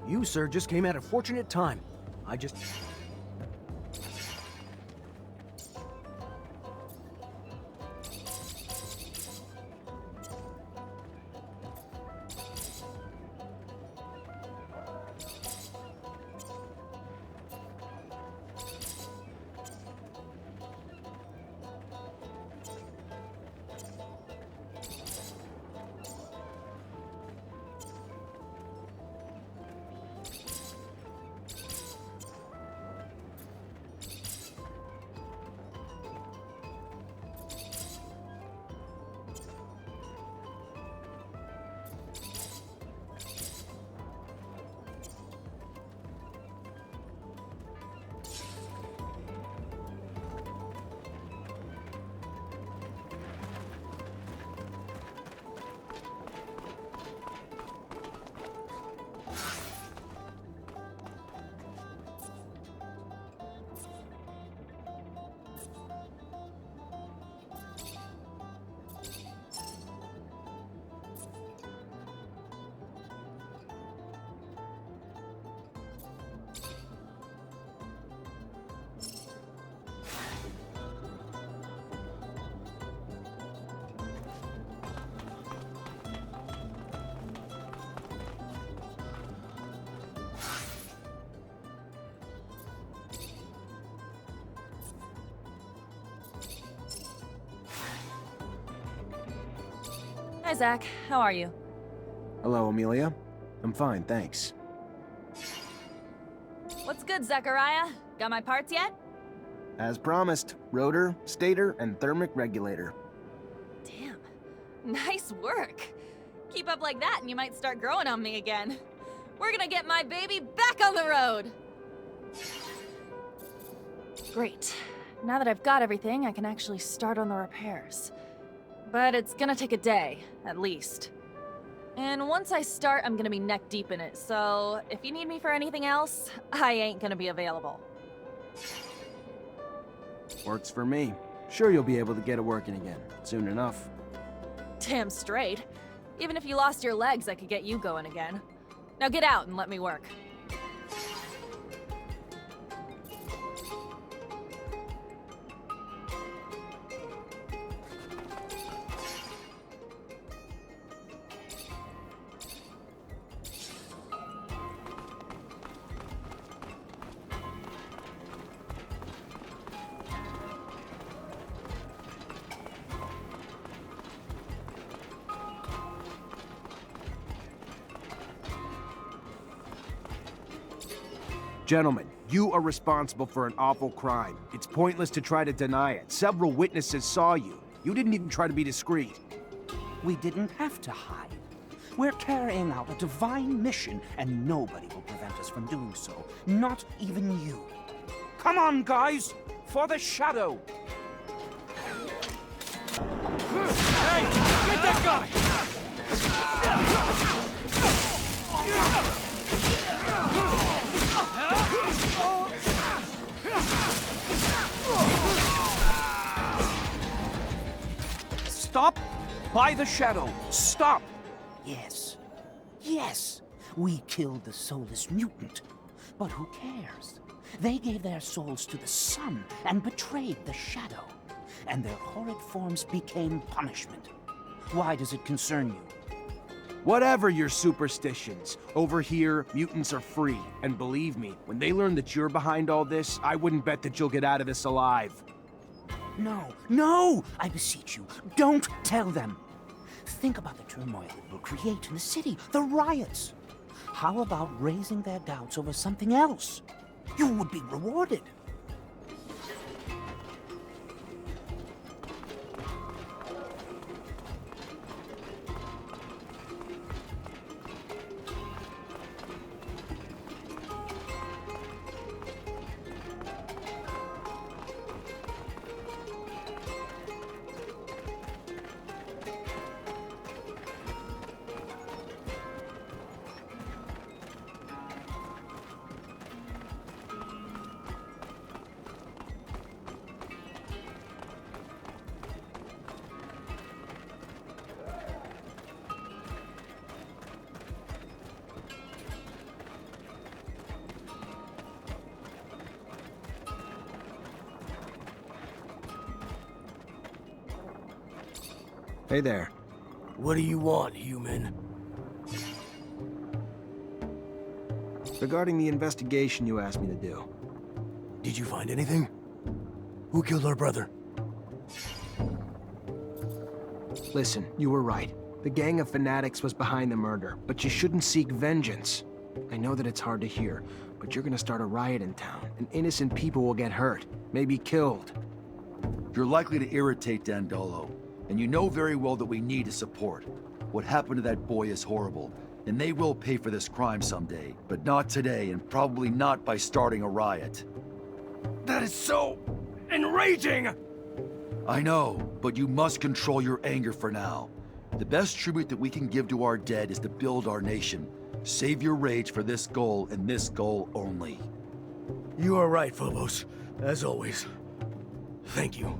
S6: You, sir, just came at a fortunate time.
S1: Hi, Zach. How are you?
S4: Hello, Amelia. I'm fine, thanks.
S1: What's good, Zachariah? Got my parts yet?
S4: As promised, rotor, stator, and thermic regulator.
S1: Damn. Nice work. Keep up like that and you might start growing on me again. We're gonna get my baby back on the road! Great. Now that I've got everything, I can actually start on the repairs. But it's gonna take a day, at least. And once I start, I'm gonna be neck deep in it, so if you need me for anything else, I ain't gonna be available.
S4: Works for me. Sure you'll be able to get it working again, soon enough.
S1: Damn straight. Even if you lost your legs, I could get you going again. Now get out and let me work.
S4: Gentlemen, you are responsible for an awful crime. It's pointless to try to deny it. Several witnesses saw you. You didn't even try to be discreet.
S14: We didn't have to hide. We're carrying out a divine mission, and nobody will prevent us from doing so. Not even you. Come on, guys! For the shadow!
S6: Hey! Get that guy!
S14: Stop by the shadow! Stop! Yes. Yes! We killed the soulless mutant. But who cares? They gave their souls to the sun and betrayed the shadow. And their horrid forms became punishment. Why does it concern you?
S4: Whatever your superstitions, over here, mutants are free. And believe me, when they learn that you're behind all this, I wouldn't bet that you'll get out of this alive.
S14: No, no! I beseech you, don't tell them. Think about the turmoil it will create in the city, the riots. How about raising their doubts over something else? You would be rewarded.
S4: Hey there.
S6: What do you want, human?
S4: Regarding the investigation you asked me to do.
S6: Did you find anything? Who killed our brother?
S4: Listen, you were right. The gang of fanatics was behind the murder, but you shouldn't seek vengeance. I know that it's hard to hear, but you're gonna start a riot in town, and innocent people will get hurt, maybe killed.
S8: You're likely to irritate Dandolo, and you know very well that we need his support. What happened to that boy is horrible, and they will pay for this crime someday, but not today, and probably not by starting a riot.
S6: That is so enraging!
S8: I know, but you must control your anger for now. The best tribute that we can give to our dead is to build our nation. Save your rage for this goal, and this goal only.
S6: You are right, Phobos. As always. Thank you.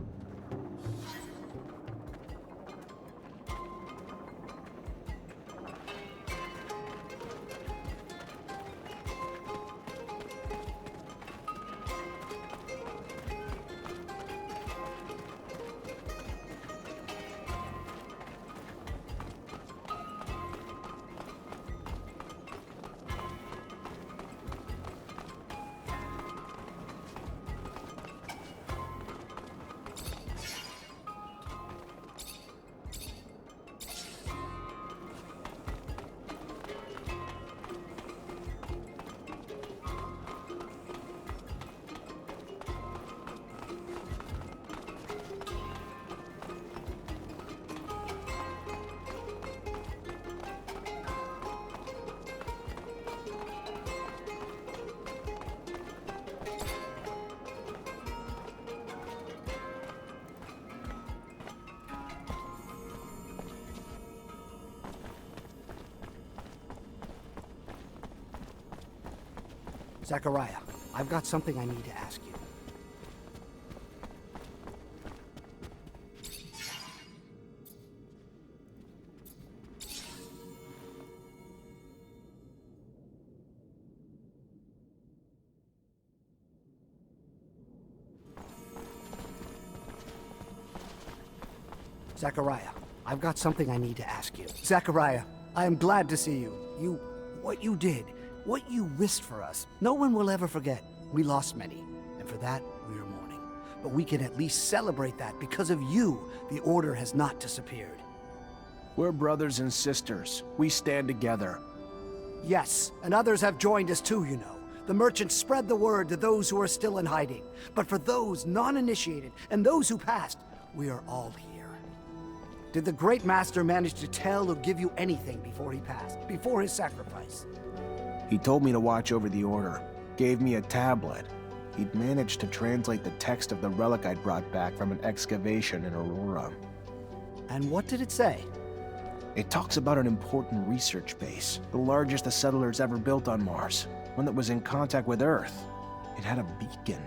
S14: Zachariah, I've got something I need to ask you. Zachariah, I've got something I need to ask you. Zachariah, I am glad to see you. What you did, what you risked for us, no one will ever forget. We lost many, and for that, we are mourning. But we can at least celebrate that because of you, the Order has not disappeared.
S4: We're brothers and sisters. We stand together.
S14: Yes, and others have joined us too, you know. The merchants spread the word to those who are still in hiding. But for those non-initiated and those who passed, we are all here.
S18: Did the Great Master manage to tell or give you anything before he passed, before his sacrifice?
S4: He told me to watch over the Order, gave me a tablet. He'd managed to translate the text of the relic I'd brought back from an excavation in Aurora.
S18: And what did it say?
S4: It talks about an important research base, the largest the settlers ever built on Mars, one that was in contact with Earth. It had a beacon.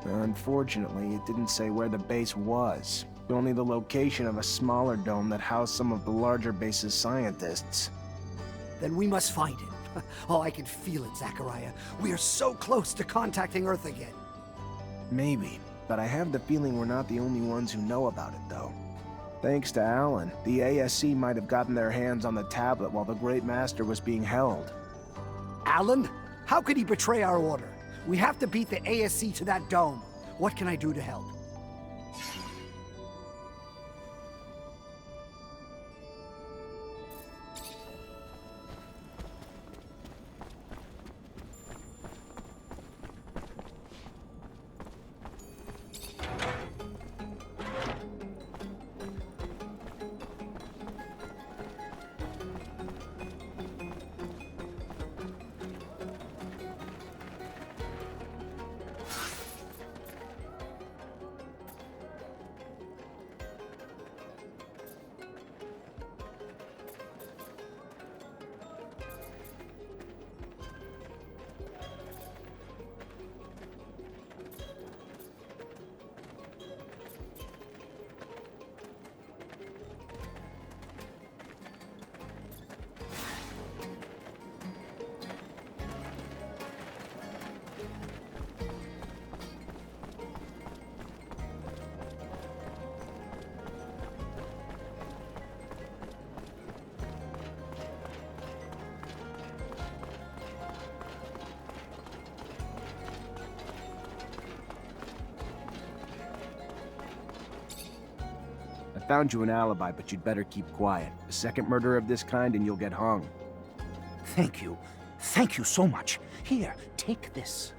S4: Unfortunately, it didn't say where the base was, only the location of a smaller dome that housed some of the larger base's scientists.
S18: Then we must find it. Oh, I can feel it, Zachariah. We are so close to contacting Earth again.
S4: Maybe, but I have the feeling we're not the only ones who know about it, though. Thanks to Alan, the ASC might have gotten their hands on the tablet while the Great Master was being held.
S18: Alan? How could he betray our order? We have to beat the ASC to that dome. What can I do to help?
S4: I found you an alibi, but you'd better keep quiet. A second murder of this kind and you'll get hung.
S12: Thank you. Thank you so much. Here, take this.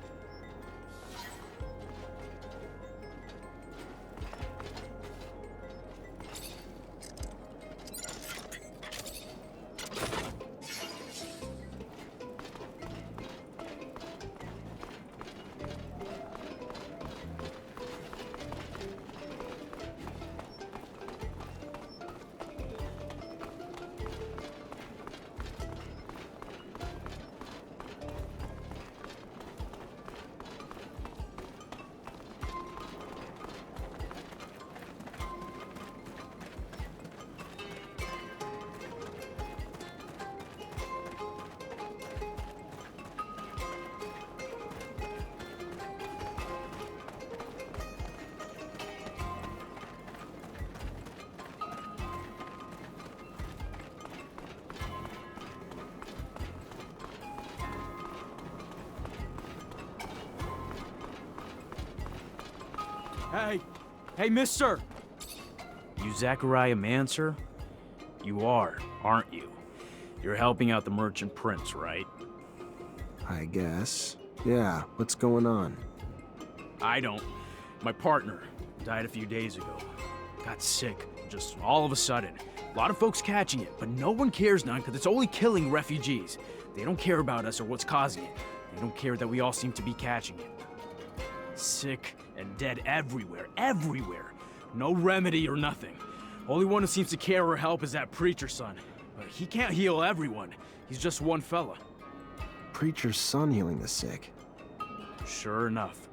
S19: Hey, mister! You Zachariah Mancer? You are, aren't you? You're helping out the merchant prince, right?
S4: I guess. Yeah, what's going on?
S19: I don't. My partner died a few days ago. Got sick, just all of a sudden. A lot of folks catching it, but no one cares now because it's only killing refugees. They don't care about us or what's causing it. They don't care that we all seem to be catching it. Sick and dead everywhere, everywhere. No remedy or nothing. Only one who seems to care or help is that preacher's son. But he can't heal everyone. He's just one fella.
S4: Preacher's son healing the sick.
S19: Sure enough.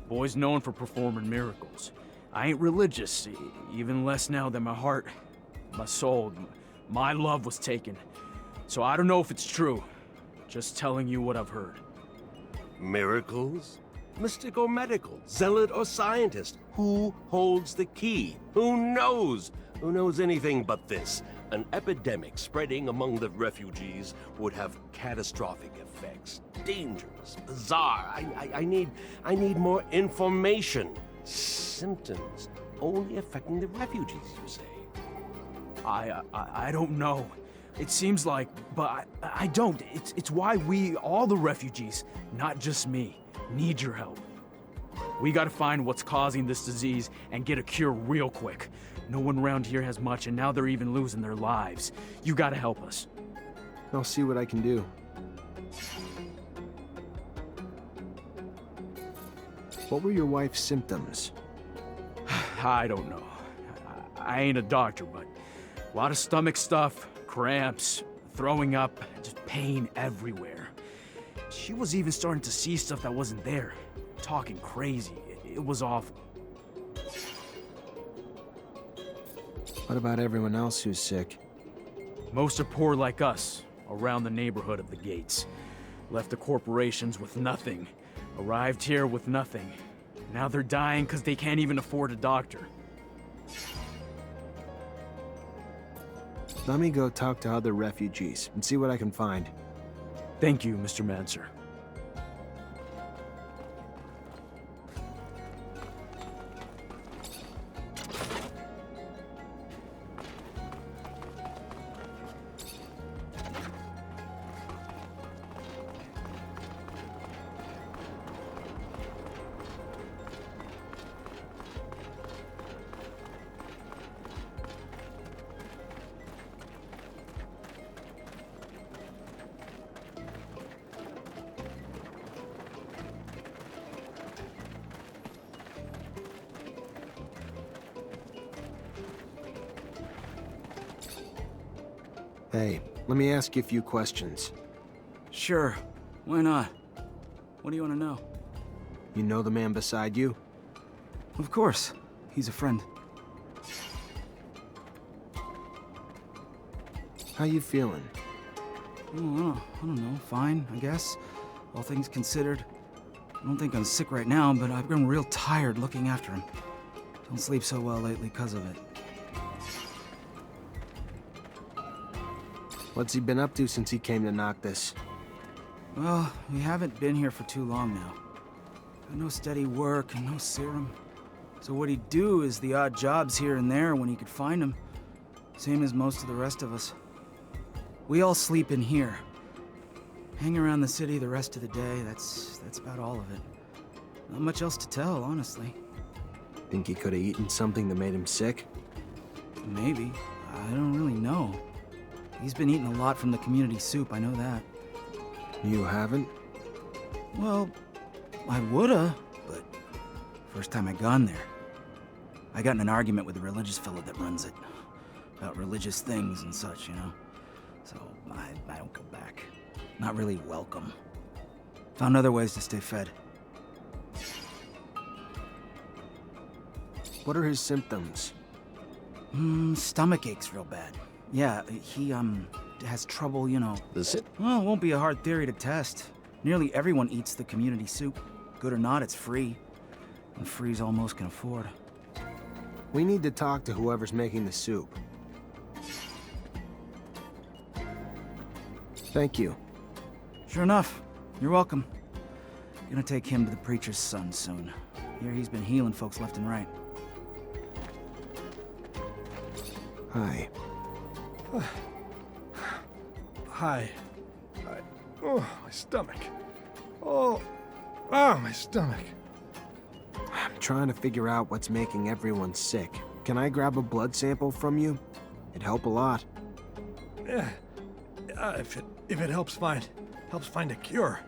S19: Boy's known for performing miracles. I ain't religious, even less now that my heart, my soul, my love was taken. So I don't know if it's true. Just telling you what I've heard.
S2: Miracles? Mystic or medical, zealot or scientist, who holds the key? Who knows? Who knows anything but this? An epidemic spreading among the refugees would have catastrophic effects. Dangerous, bizarre. I need more information. Symptoms only affecting the refugees, you say?
S19: I don't know. It seems like, but I don't. It's why we, all the refugees, not just me, need your help. We gotta find what's causing this disease and get a cure real quick. No one around here has much, and now they're even losing their lives. You gotta help us.
S4: I'll see what I can do. What were your wife's symptoms?
S19: I don't know. I ain't a doctor, but a lot of stomach stuff, cramps, throwing up, just pain everywhere. She was even starting to see stuff that wasn't there. Talking crazy. It was awful.
S4: What about everyone else who's sick?
S19: Most are poor like us, around the neighborhood of the gates. Left the corporations with nothing. Arrived here with nothing. Now they're dying because they can't even afford a doctor.
S4: Let me go talk to other refugees and see what I can find.
S19: Thank you, Mr. Mancer.
S4: Hey, let me ask you a few questions.
S16: Sure. Why not? What do you want to know?
S4: You know the man beside you?
S16: Of course. He's a friend.
S4: How you feeling?
S16: Oh, I don't know. Fine, I guess. All things considered. I don't think I'm sick right now, but I've grown real tired looking after him. Don't sleep so well lately because of it.
S4: What's he been up to since he came to Noctis?
S16: Well, we haven't been here for too long now. Got no steady work and no serum. So what he'd do is the odd jobs here and there when he could find them. Same as most of the rest of us. We all sleep in here. Hang around the city the rest of the day, that's about all of it. Not much else to tell, honestly.
S4: Think he could have eaten something that made him sick?
S16: Maybe. I don't really know. He's been eating a lot from the community soup, I know that.
S4: You haven't?
S16: Well, I woulda, but first time I gone there, I got in an argument with the religious fellow that runs it. About religious things and such, you know? So, I don't go back. Not really welcome. Found other ways to stay fed.
S4: What are his symptoms?
S16: Stomach aches real bad. Yeah, he, has trouble, you know. Well, it won't be a hard theory to test. Nearly everyone eats the community soup. Good or not, it's free. And free's all most can afford.
S4: We need to talk to whoever's making the soup. Thank you.
S16: Sure enough. You're welcome. Gonna take him to the preacher's son soon. Here he's been healing folks left and right.
S4: Hi.
S15: Hi. Oh, my stomach. Oh, my stomach.
S4: I'm trying to figure out what's making everyone sick. Can I grab a blood sample from you? It'd help a lot.
S15: Yeah. If it helps find a cure.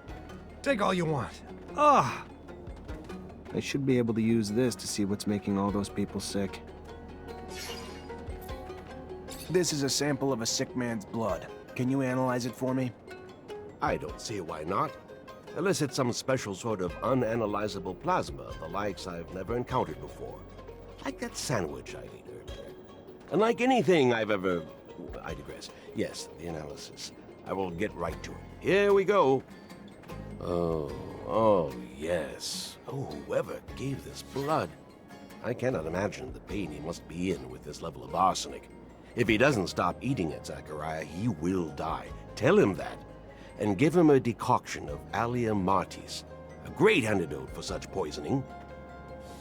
S15: Take all you want.
S4: I should be able to use this to see what's making all those people sick. This is a sample of a sick man's blood. Can you analyze it for me?
S2: I don't see why not. Unless it's some special sort of unanalyzable plasma, the likes I've never encountered before. Like that sandwich I ate earlier. And like anything I've ever... I digress. Yes, the analysis. I will get right to it. Here we go. Oh, yes. Oh, whoever gave this blood. I cannot imagine the pain he must be in with this level of arsenic. If he doesn't stop eating it, Zachariah, he will die. Tell him that. And give him a decoction of Allia Martis. A great antidote for such poisoning.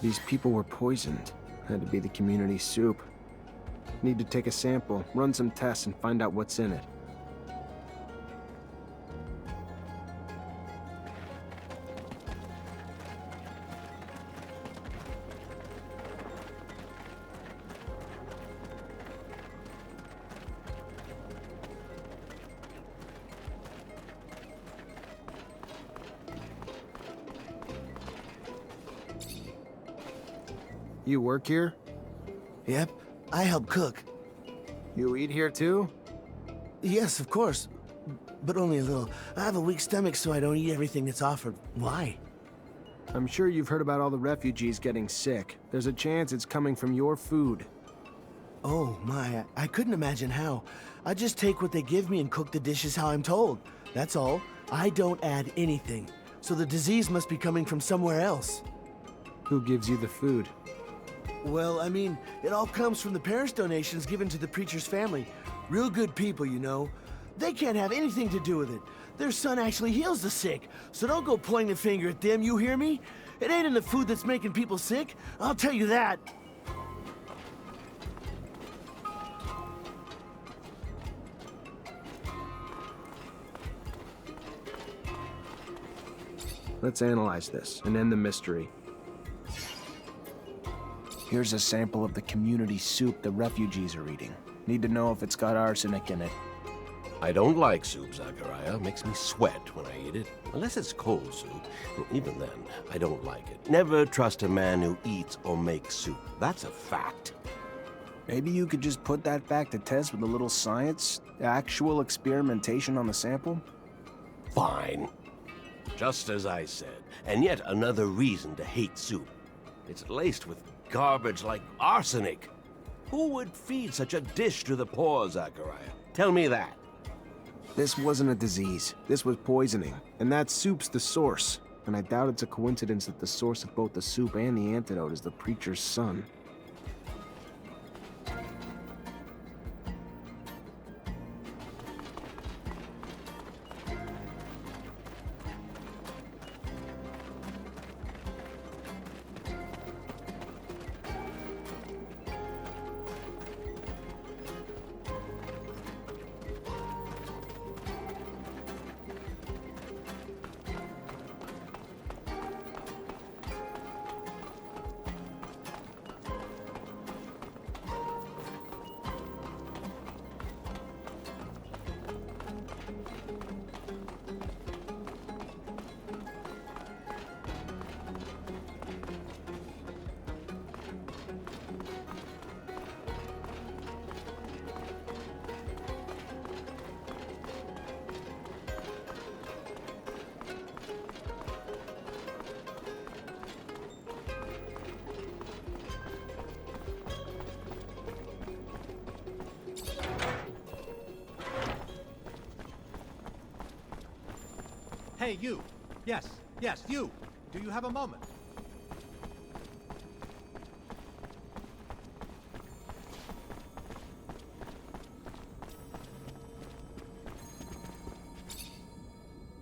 S4: These people were poisoned. Had to be the community soup. Need to take a sample, run some tests, and find out what's in it. You work here?
S20: Yep, I help cook.
S4: You eat here too?
S20: Yes, of course. But only a little. I have a weak stomach, so I don't eat everything that's offered. Why?
S4: I'm sure you've heard about all the refugees getting sick. There's a chance it's coming from your food.
S20: Oh my, I couldn't imagine how. I just take what they give me and cook the dishes how I'm told. That's all. I don't add anything. So the disease must be coming from somewhere else.
S4: Who gives you the food?
S20: Well, I mean, it all comes from the parish donations given to the preacher's family. Real good people, you know. They can't have anything to do with it. Their son actually heals the sick, so don't go pointing the finger at them, you hear me? It ain't in the food that's making people sick, I'll tell you that.
S4: Let's analyze this and end the mystery. Here's a sample of the community soup the refugees are eating. Need to know if it's got arsenic in it.
S2: I don't like soup, Zachariah. It makes me sweat when I eat it. Unless it's cold soup. And even then, I don't like it. Never trust a man who eats or makes soup. That's a fact.
S4: Maybe you could just put that back to test with a little science? Actual experimentation on the sample?
S2: Fine. Just as I said. And yet another reason to hate soup. It's laced with garbage like arsenic. Who would feed such a dish to the poor, Zachariah? Tell me that.
S4: This wasn't a disease. This was poisoning. And that soup's the source. And I doubt it's a coincidence that the source of both the soup and the antidote is the preacher's son.
S17: Hey, you! Yes, you! Do you have a moment?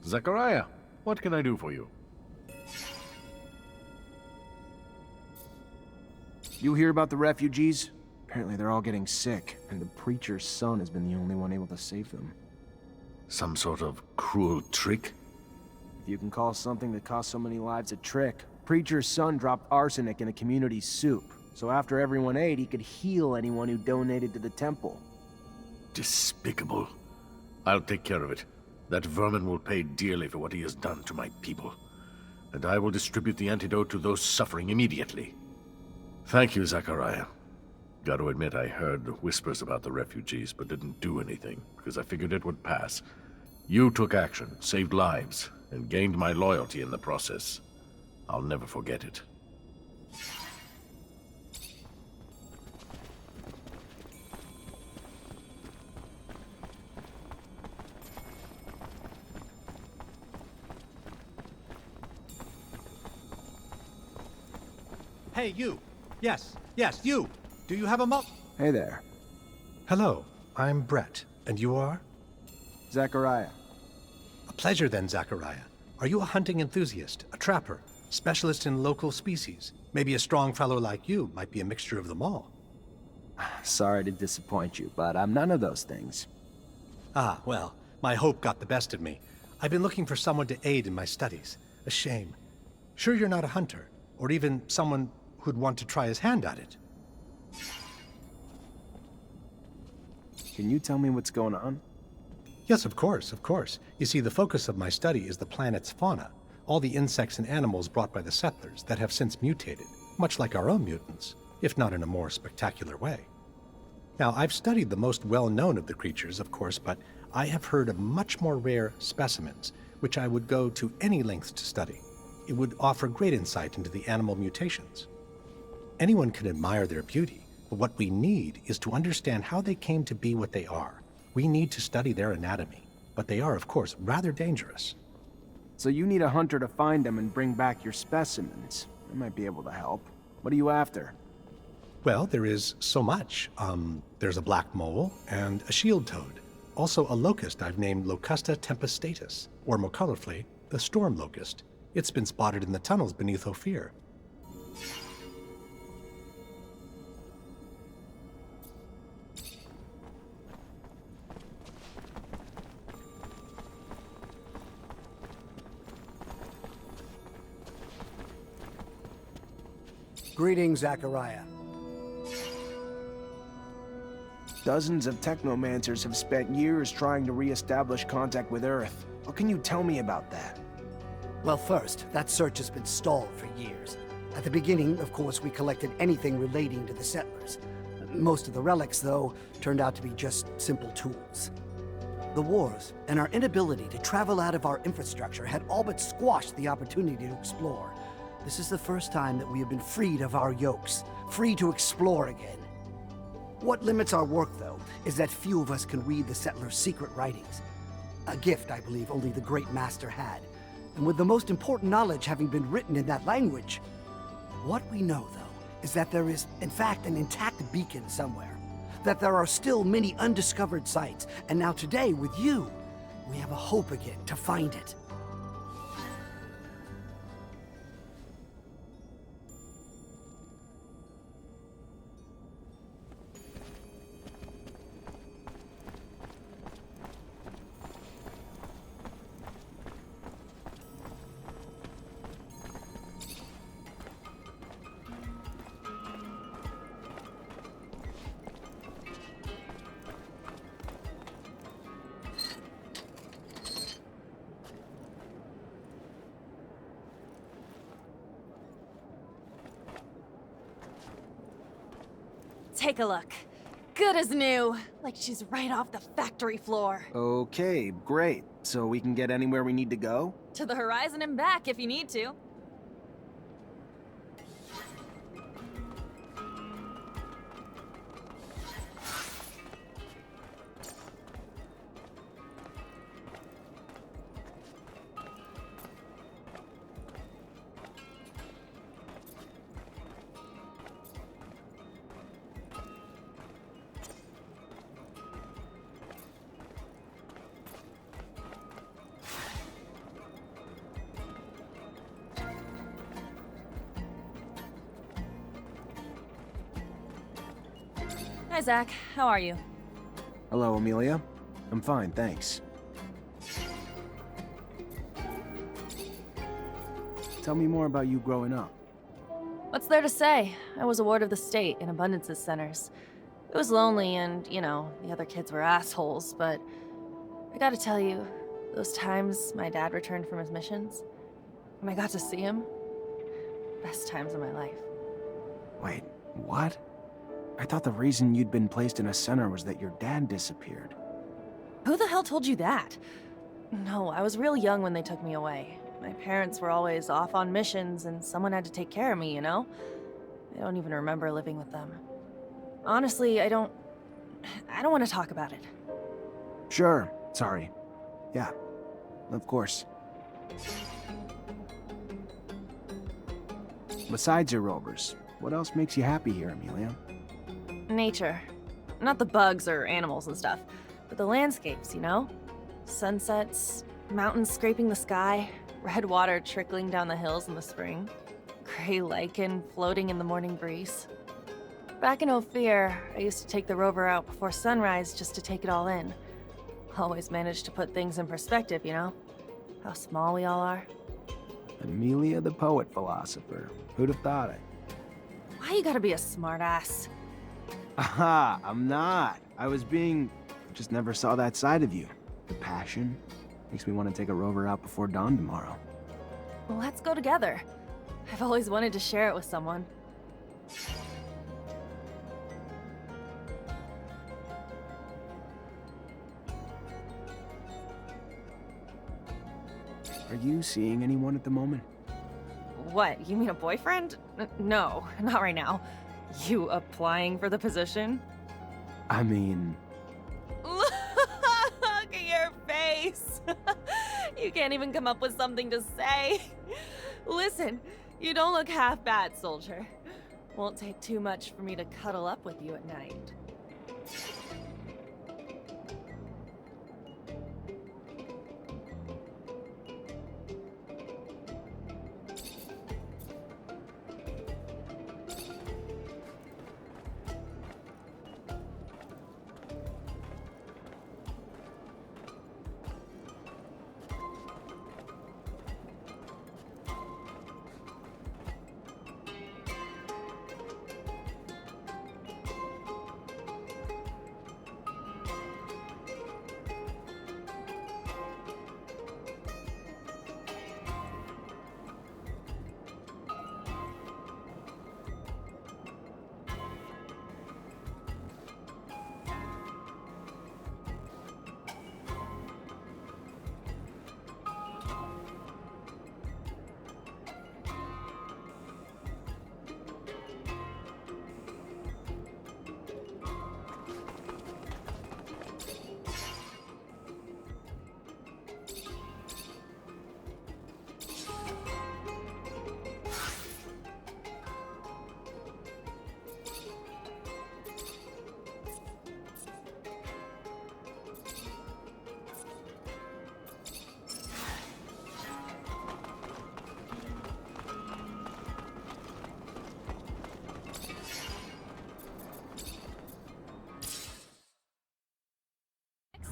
S13: Zachariah, what can I do for you?
S4: You hear about the refugees? Apparently they're all getting sick, and the preacher's son has been the only one able to save them.
S13: Some sort of cruel trick?
S4: If you can call something that cost so many lives a trick, preacher's son dropped arsenic in a community soup, so after everyone ate, he could heal anyone who donated to the temple.
S13: Despicable. I'll take care of it. That vermin will pay dearly for what he has done to my people. And I will distribute the antidote to those suffering immediately. Thank you, Zachariah. Got to admit, I heard whispers about the refugees, but didn't do anything, because I figured it would pass. You took action, saved lives, and gained my loyalty in the process. I'll never forget it.
S17: Hey, you! Yes, you! Do you have a mo-
S4: Hey there.
S17: Hello, I'm Brett. And you are?
S4: Zachariah.
S17: A pleasure then, Zachariah. Are you a hunting enthusiast, a trapper, specialist in local species? Maybe a strong fellow like you might be a mixture of them all.
S4: Sorry to disappoint you, but I'm none of those things.
S17: Ah, well, my hope got the best of me. I've been looking for someone to aid in my studies. A shame. Sure you're not a hunter, or even someone who'd want to try his hand at it?
S4: Can you tell me what's going on?
S17: Yes, of course, of course. You see, the focus of my study is the planet's fauna, all the insects and animals brought by the settlers that have since mutated. much like our own mutants, if not in a more spectacular way. Now, I've studied the most well-known of the creatures, of course, but I have heard of much more rare specimens, which I would go to any lengths to study. It would offer great insight into the animal mutations. Anyone can admire their beauty, but what we need is to understand how they came to be what they are. We need to study their anatomy, but they are, of course, rather dangerous.
S4: So you need a hunter to find them and bring back your specimens. I might be able to help. What are you after?
S17: Well, there is so much. There's a black mole and a shield toad. Also a locust I've named Locusta tempestatus, or more colorfully, the storm locust. It's been spotted in the tunnels beneath Ophir.
S18: Greetings, Zachariah.
S4: Dozens of technomancers have spent years trying to re-establish contact with Earth. What can you tell me about that?
S18: Well, first, that search has been stalled for years. At the beginning, of course, we collected anything relating to the settlers. Most of the relics, though, turned out to be just simple tools. The wars and our inability to travel out of our infrastructure had all but squashed the opportunity to explore. This is the first time that we have been freed of our yokes, free to explore again. What limits our work, though, is that few of us can read the settlers' secret writings. A gift, I believe, only the Great Master had. And with the most important knowledge having been written in that language. What we know, though, is that there is, in fact, an intact beacon somewhere. That there are still many undiscovered sites. And now today, with you, we have a hope again to find it.
S1: Take a look. Good as new. Like she's right off the factory floor.
S4: Okay, great. So we can get anywhere we need to go?
S1: To the horizon and back if you need to. Hi, Zach. How are you?
S4: Hello, Amelia. I'm fine, thanks. Tell me more about you growing up.
S1: What's there to say? I was a ward of the state in Abundance's centers. It was lonely and, you know, the other kids were assholes, but I gotta tell you, those times my dad returned from his missions, and I got to see him, best times of my life.
S4: Wait, what? I thought the reason you'd been placed in a center was that your dad disappeared.
S1: Who the hell told you that? No, I was real young when they took me away. My parents were always off on missions, and someone had to take care of me, you know? I don't even remember living with them. Honestly, I don't want to talk about it.
S4: Sure, sorry. Yeah, of course. Besides your rovers, what else makes you happy here, Amelia?
S1: Nature. Not the bugs or animals and stuff, but the landscapes, you know? Sunsets, mountains scraping the sky, red water trickling down the hills in the spring, gray lichen floating in the morning breeze. Back in Ophir, I used to take the rover out before sunrise just to take it all in. Always managed to put things in perspective, you know? How small we all are.
S4: Amelia the poet philosopher. Who'd have thought it?
S1: Why you gotta be a smartass?
S4: Aha, I'm not. Just never saw that side of you. The passion makes me want to take a rover out before dawn tomorrow.
S1: Well, let's go together. I've always wanted to share it with someone.
S4: Are you seeing anyone at the moment?
S1: What, you mean a boyfriend? No, not right now. You applying for the position?
S4: I mean...
S1: Look at your face! You can't even come up with something to say. Listen, you don't look half bad, soldier. Won't take too much for me to cuddle up with you at night.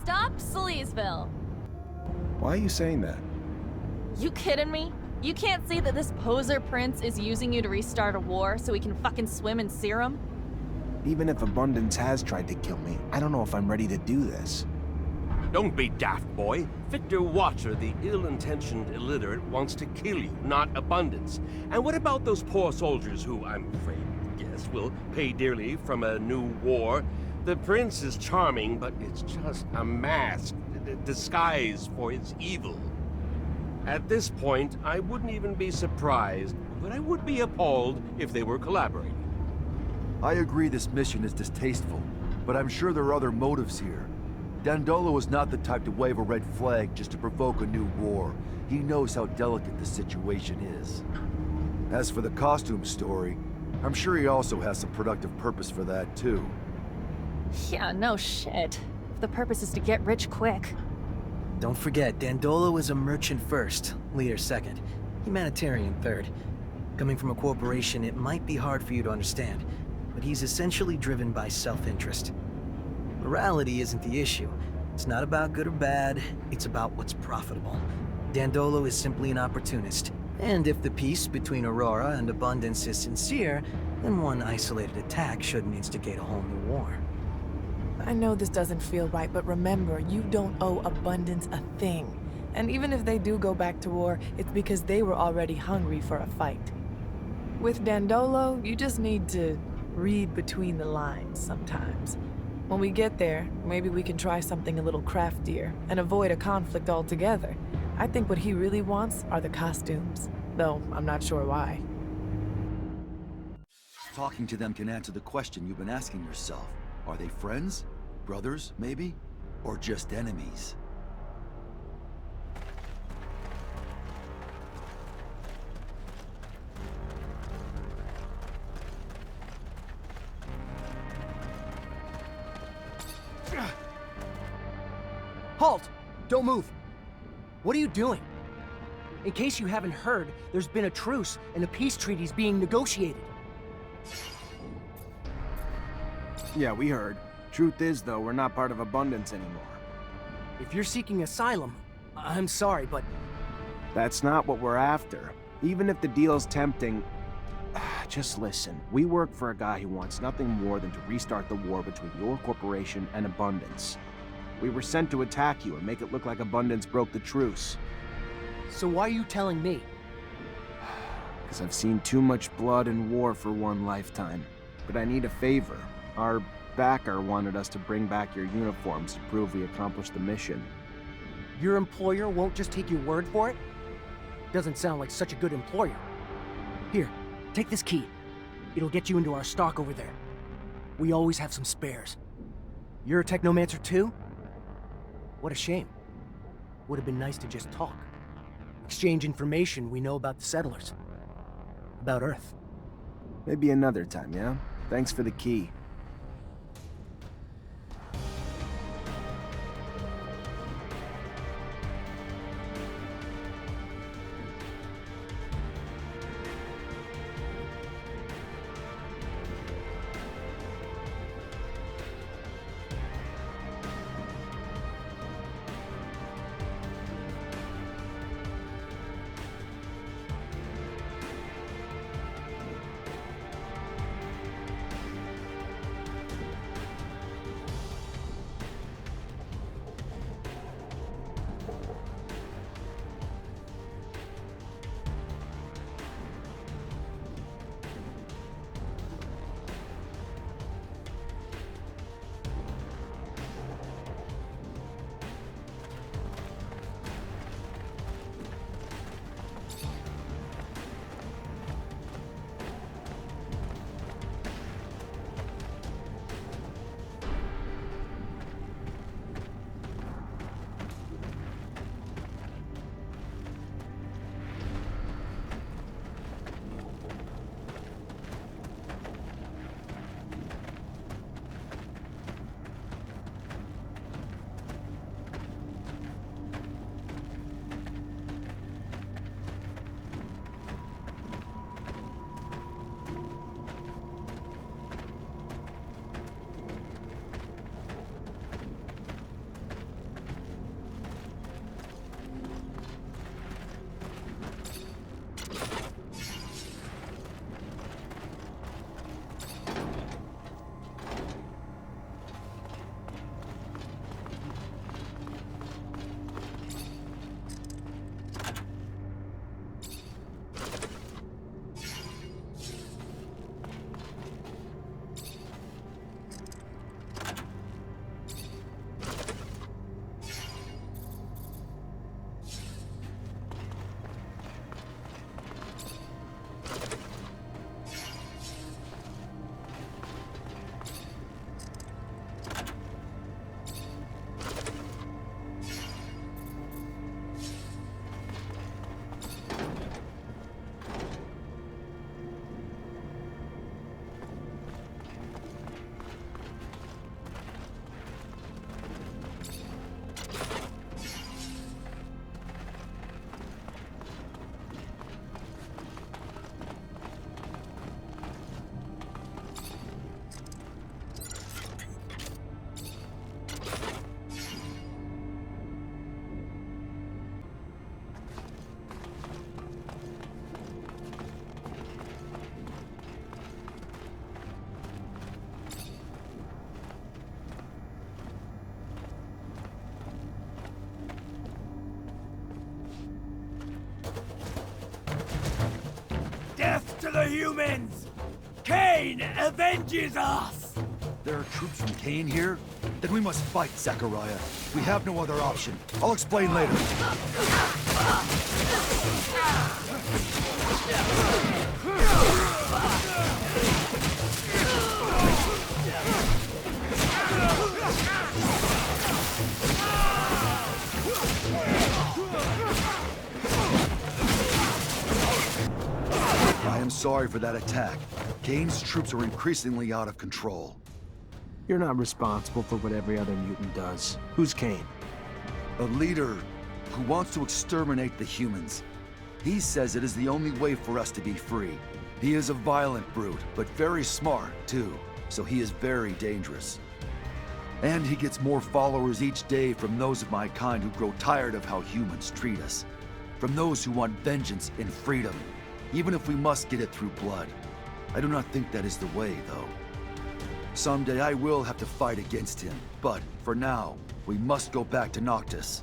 S1: Stop Sleazeville!
S4: Why are you saying that?
S1: You kidding me? You can't see that this poser prince is using you to restart a war so he can fucking swim in serum?
S4: Even if Abundance has tried to kill me, I don't know if I'm ready to do this.
S2: Don't be daft, boy. Victor Watcher, the ill-intentioned illiterate, wants to kill you, not Abundance. And what about those poor soldiers who, I'm afraid, yes, will pay dearly from a new war? The prince is charming, but it's just a mask, a disguise for his evil. At this point, I wouldn't even be surprised, but I would be appalled if they were collaborating.
S8: I agree this mission is distasteful, but I'm sure there are other motives here. Dandolo is not the type to wave a red flag just to provoke a new war. He knows how delicate the situation is. As for the costume story, I'm sure he also has some productive purpose for that, too.
S1: Yeah, no shit. If the purpose is to get rich quick.
S7: Don't forget, Dandolo is a merchant first, leader second, humanitarian third. Coming from a corporation, it might be hard for you to understand, but he's essentially driven by self-interest. Morality isn't the issue. It's not about good or bad, it's about what's profitable. Dandolo is simply an opportunist, and if the peace between Aurora and Abundance is sincere, then one isolated attack shouldn't instigate a whole new war.
S3: I know this doesn't feel right, but remember, you don't owe Abundance a thing. And even if they do go back to war, it's because they were already hungry for a fight. With Dandolo, you just need to read between the lines sometimes. When we get there, maybe we can try something a little craftier and avoid a conflict altogether. I think what he really wants are the costumes, though I'm not sure why.
S8: Talking to them can answer the question you've been asking yourself. Are they friends? Brothers, maybe? Or just enemies?
S6: Halt! Don't move! What are you doing? In case you haven't heard, there's been a truce and a peace treaty's being negotiated.
S4: Yeah, we heard. Truth is, though, we're not part of Abundance anymore.
S6: If you're seeking asylum, I'm sorry, but...
S4: That's not what we're after. Even if the deal's tempting... Just listen. We work for a guy who wants nothing more than to restart the war between your corporation and Abundance. We were sent to attack you and make it look like Abundance broke the truce.
S6: So why are you telling me?
S4: because I've seen too much blood and war for one lifetime. But I need a favor. Our backer wanted us to bring back your uniforms to prove we accomplished the mission.
S6: Your employer won't just take your word for it? Doesn't sound like such a good employer. Here, take this key. It'll get you into our stock over there. We always have some spares. You're a technomancer too? What a shame. Would have been nice to just talk. Exchange information we know about the settlers. About Earth.
S4: Maybe another time, yeah? Thanks for the key.
S9: Death to the humans! Cain avenges us!
S8: There are troops from Cain here? Then we must fight, Zachariah. We have no other option. I'll explain later. I am sorry for that attack. Cain's troops are increasingly out of control.
S4: You're not responsible for what every other mutant does. Who's Cain?
S8: A leader who wants to exterminate the humans. He says it is the only way for us to be free. He is a violent brute, but very smart, too. So he is very dangerous. And he gets more followers each day from those of my kind who grow tired of how humans treat us. From those who want vengeance and freedom, even if we must get it through blood. I do not think that is the way, though. Someday I will have to fight against him, but for now, we must go back to Noctis.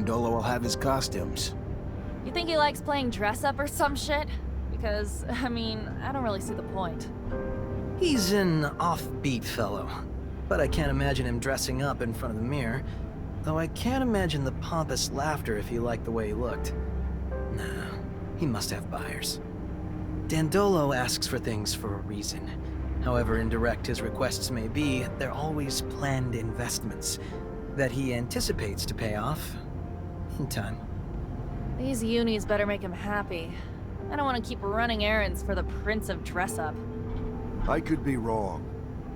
S4: Dandolo will have his costumes.
S1: You think he likes playing dress up or some shit? Because, I mean, I don't really see the point.
S7: He's an offbeat fellow, but I can't imagine him dressing up in front of the mirror, though I can't imagine the pompous laughter if he liked the way he looked. Nah, he must have buyers. Dandolo asks for things for a reason. However indirect his requests may be, they're always planned investments that he anticipates to pay off in time.
S1: These unis better make him happy. I don't want to keep running errands for the Prince of Dress Up.
S8: I could be wrong,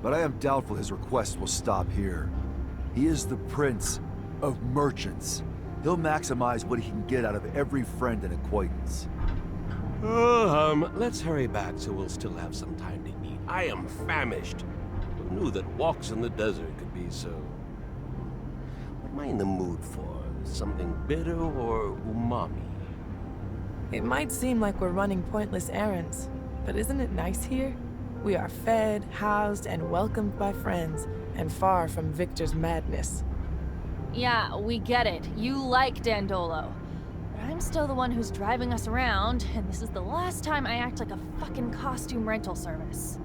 S8: but I am doubtful his request will stop here. He is the Prince of Merchants. He'll maximize what he can get out of every friend and acquaintance.
S2: Let's hurry back so we'll still have some time to eat. I am famished. Who knew that walks in the desert could be so... What am I in the mood for? Something bitter or umami?
S3: It might seem like we're running pointless errands, but isn't it nice here? We are fed, housed, and welcomed by friends, and far from Victor's madness.
S1: Yeah, we get it. You like Dandolo. But I'm still the one who's driving us around, and this is the last time I act like a fucking costume rental service.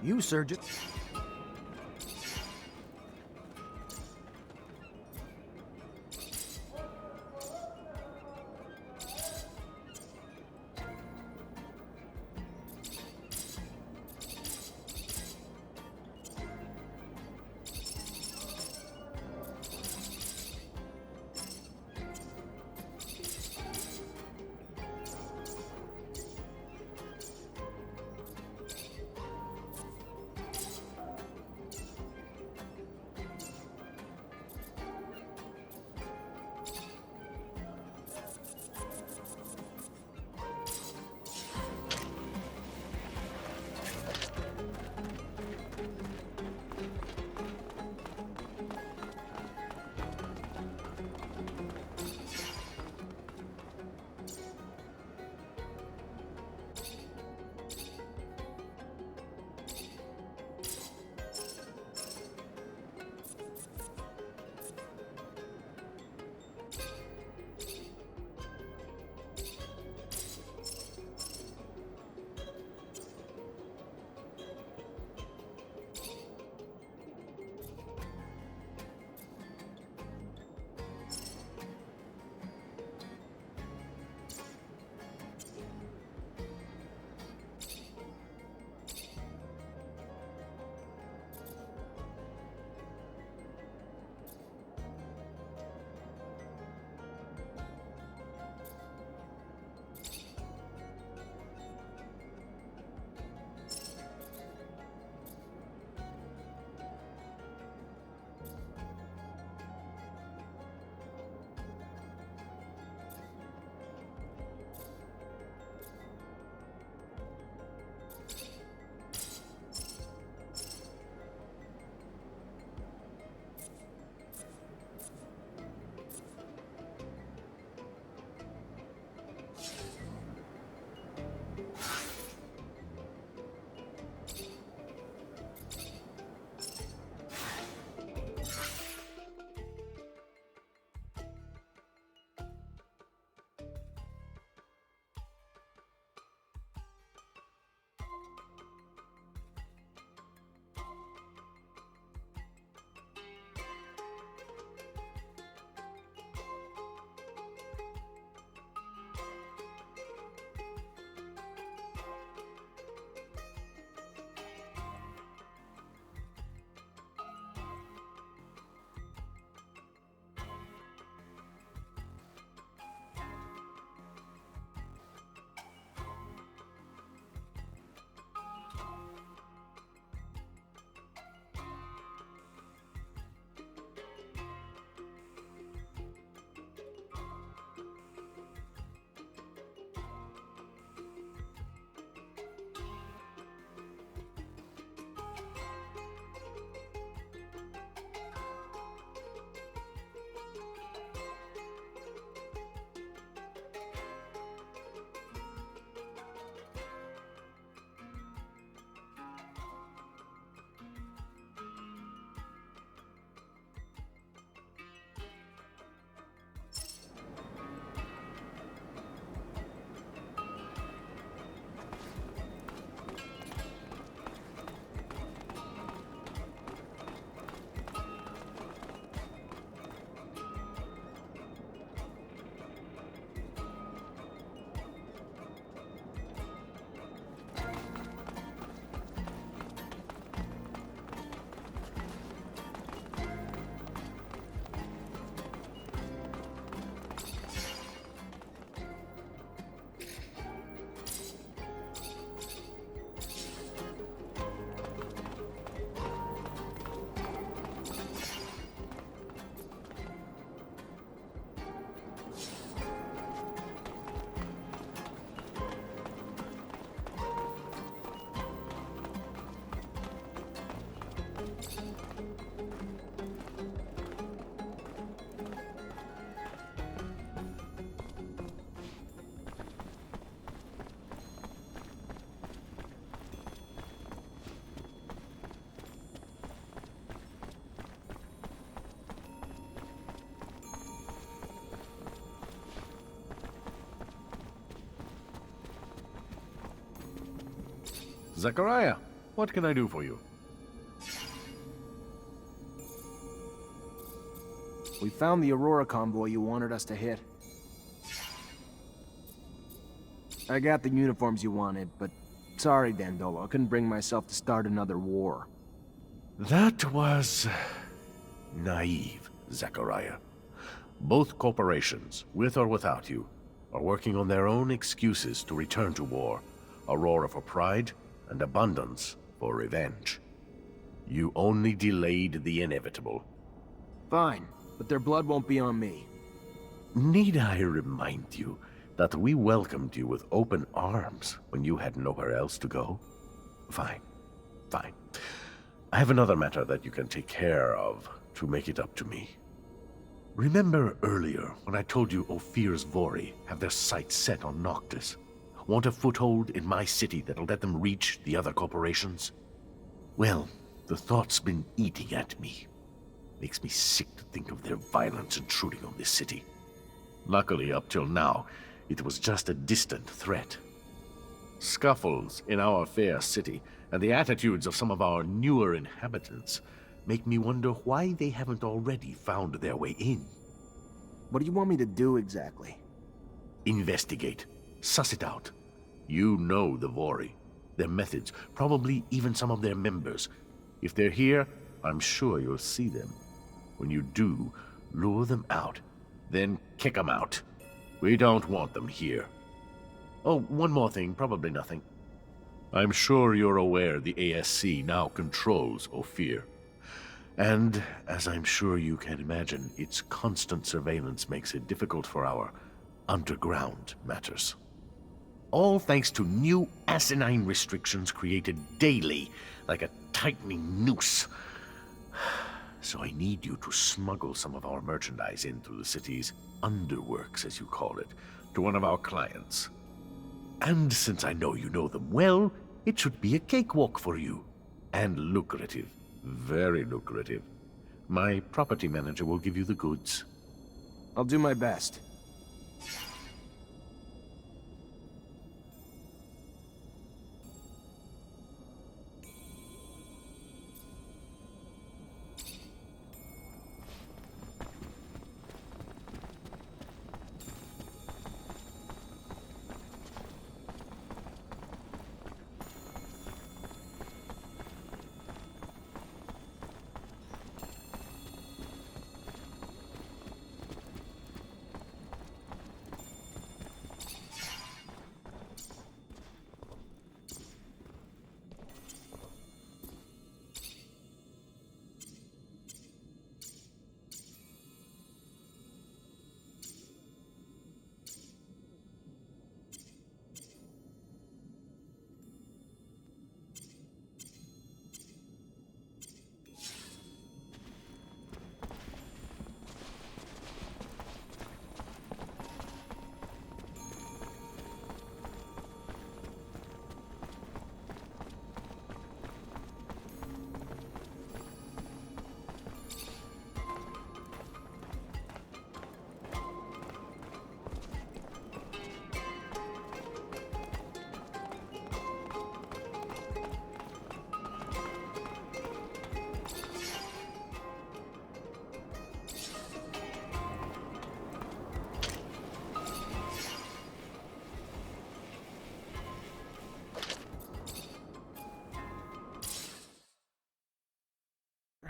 S7: You, Surgeon.
S13: Zachariah, What can I do for you?
S4: We found the Aurora convoy you wanted us to hit. I got the uniforms you wanted, but sorry, Dandolo, I couldn't bring myself to start another war.
S13: That was naive, Zechariah. Both corporations, with or without you, are working on their own excuses to return to war. Aurora for pride, and Abundance for revenge. You only delayed the inevitable.
S4: Fine, but their blood won't be on me.
S13: Need I remind you that we welcomed you with open arms when you had nowhere else to go? Fine. Fine. I have another matter that you can take care of to make it up to me. Remember earlier when I told you Ophir's Vori have their sights set on Noctis? Want a foothold in my city that'll let them reach the other corporations? Well, the thought's been eating at me. Makes me sick to think of their violence intruding on this city. Luckily, up till now, it was just a distant threat. Scuffles in our fair city and the attitudes of some of our newer inhabitants make me wonder why they haven't already found their way in.
S4: What do you want me to do exactly?
S13: Investigate. Suss it out. You know the Vori, their methods, probably even some of their members. If they're here, I'm sure you'll see them. When you do, lure them out, then kick them out. We don't want them here. Oh, one more thing, probably nothing. I'm sure you're aware the ASC now controls Ophir. And, as I'm sure you can imagine, its constant surveillance makes it difficult for our underground matters. All thanks to new asinine restrictions created daily, like a tightening noose. So I need you to smuggle some of our merchandise in through the city's underworks, as you call it, to one of our clients. And since I know you know them well, it should be a cakewalk for you. And lucrative. Very lucrative. My property manager will give you the goods.
S4: I'll do my best.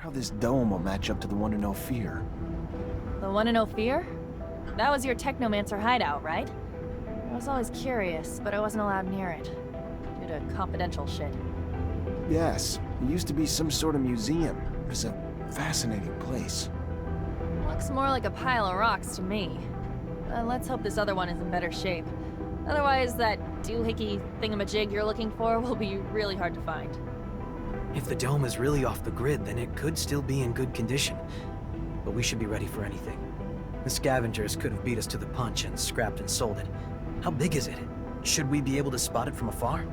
S4: How this dome will match up to the one in Ophir.
S1: The one in Ophir? That was your technomancer hideout, right? I was always curious, but I wasn't allowed near it. Due to confidential shit.
S4: Yes, it used to be some sort of museum. It was a fascinating place.
S1: Looks more like a pile of rocks to me. Let's hope this other one is in better shape. Otherwise, that doohickey thingamajig you're looking for will be really hard to find.
S7: If the dome is really off the grid, then it could still be in good condition. But we should be ready for anything. The scavengers could have beat us to the punch and scrapped and sold it. How big is it? Should we be able to spot it from afar?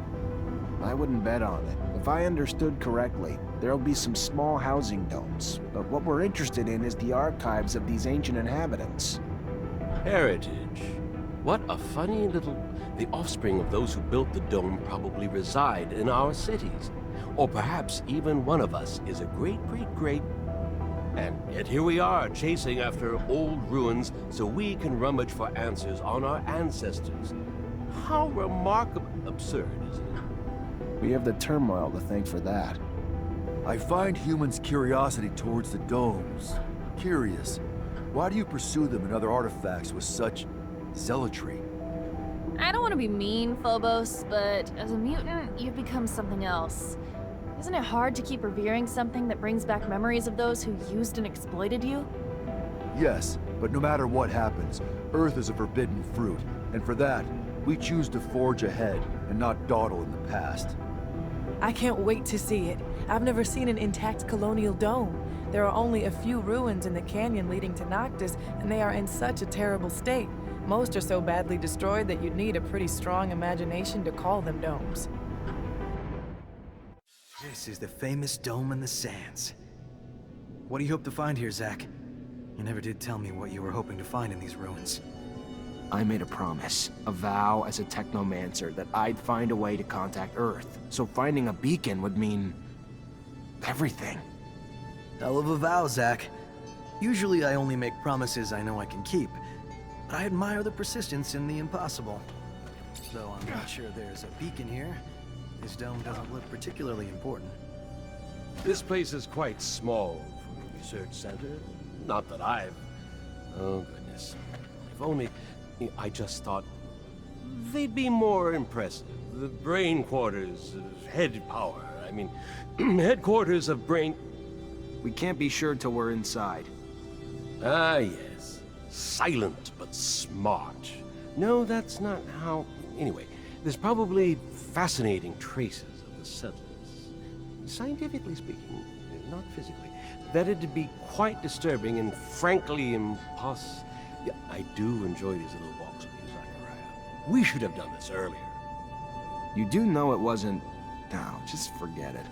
S4: I wouldn't bet on it. If I understood correctly, there'll be some small housing domes. But what we're interested in is the archives of these ancient inhabitants.
S2: Heritage. What a funny little... The offspring of those who built the dome probably reside in our cities. Or perhaps even one of us is a great. And yet here we are, chasing after old ruins so we can rummage for answers on our ancestors. How remarkable absurd, isn't it?
S4: We have the turmoil to thank for that.
S8: I find humans' curiosity towards the domes curious. Why do you pursue them and other artifacts with such zealotry?
S1: I don't want to be mean, Phobos, but as a mutant, you've become something else. Isn't it hard to keep revering something that brings back memories of those who used and exploited you?
S8: Yes, but no matter what happens, Earth is a forbidden fruit, and for that, we choose to forge ahead and not dawdle in the past.
S3: I can't wait to see it. I've never seen an intact colonial dome. There are only a few ruins in the canyon leading to Noctis, and they are in such a terrible state. Most are so badly destroyed that you'd need a pretty strong imagination to call them domes.
S7: This is the famous dome in the sands. What do you hope to find here, Zack? You never did tell me what you were hoping to find in these ruins.
S4: I made a promise, a vow as a technomancer, that I'd find a way to contact Earth. So finding a beacon would mean everything.
S7: Hell of a vow, Zack. Usually I only make promises I know I can keep, but I admire the persistence in the impossible. Though I'm not sure there's a beacon here. This dome doesn't look particularly important.
S2: This place is quite small for a research center. Not that I've... Oh, goodness. If only... I just thought they'd be more impressive. The brain quarters of head power. I mean, headquarters of brain...
S4: We can't be sure till we're inside.
S2: Ah, yes. Silent but smart. No, that's not how... Anyway, there's probably fascinating traces of the settlers. Scientifically speaking, not physically. That'd be quite disturbing and frankly impossible. Yeah, I do enjoy these little walks with you, Zachariah. We should have done this earlier.
S4: You do know it wasn't... No, just forget it.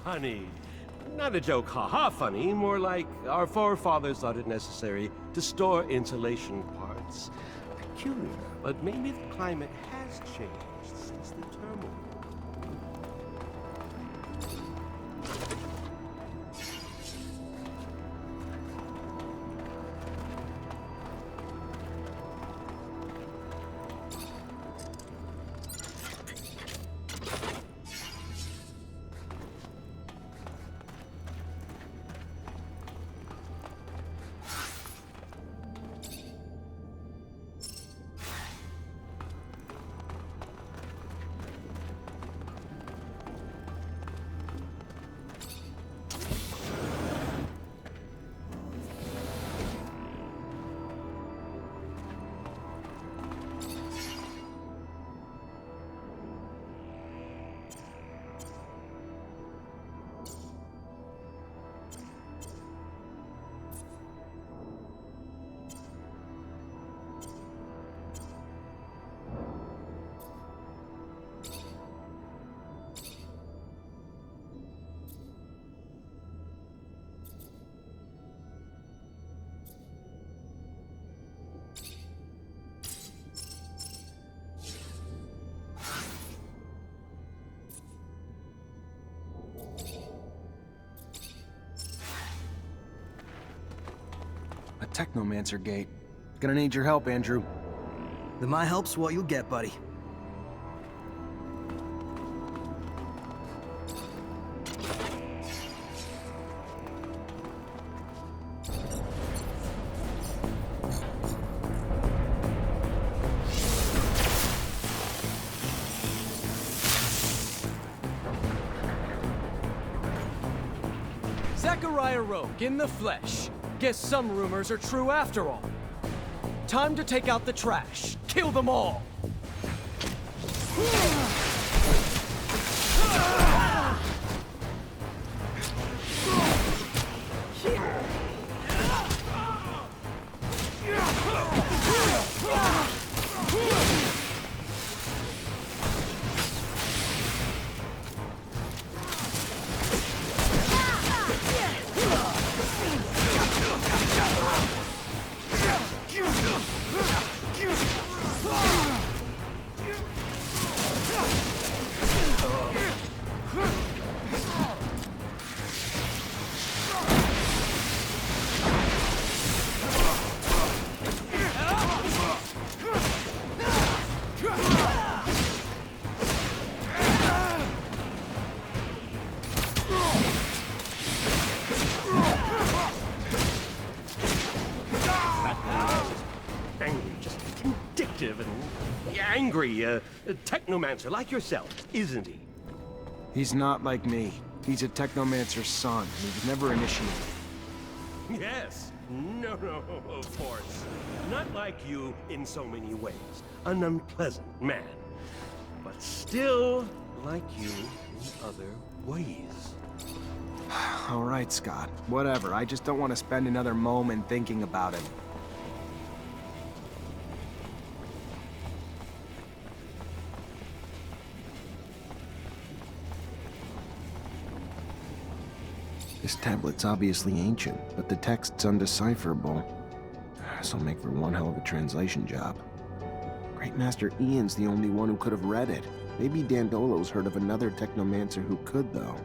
S2: funny. Not a joke, haha funny, more like our forefathers thought it necessary to store insulation parts. Peculiar, but maybe the climate has changed since the turmoil.
S4: A technomancer gate. Gonna need your help, Andrew.
S7: Then my help's what you'll get, buddy.
S11: Zachariah Rogue in the flesh. Guess some rumors are true after all. Time to take out the trash. Kill them all!
S2: And angry, a technomancer like yourself, isn't he?
S4: He's not like me. He's a technomancer's son. He was never initiated.
S2: Yes. No, of course. Not like you in so many ways. An unpleasant man. But still like you in other ways.
S4: All right, Scott. Whatever. I just don't want to spend another moment thinking about him. This tablet's obviously ancient, but the text's undecipherable. This'll make for one hell of a translation job. Great Master Ian's the only one who could have read it. Maybe Dandolo's heard of another technomancer who could, though.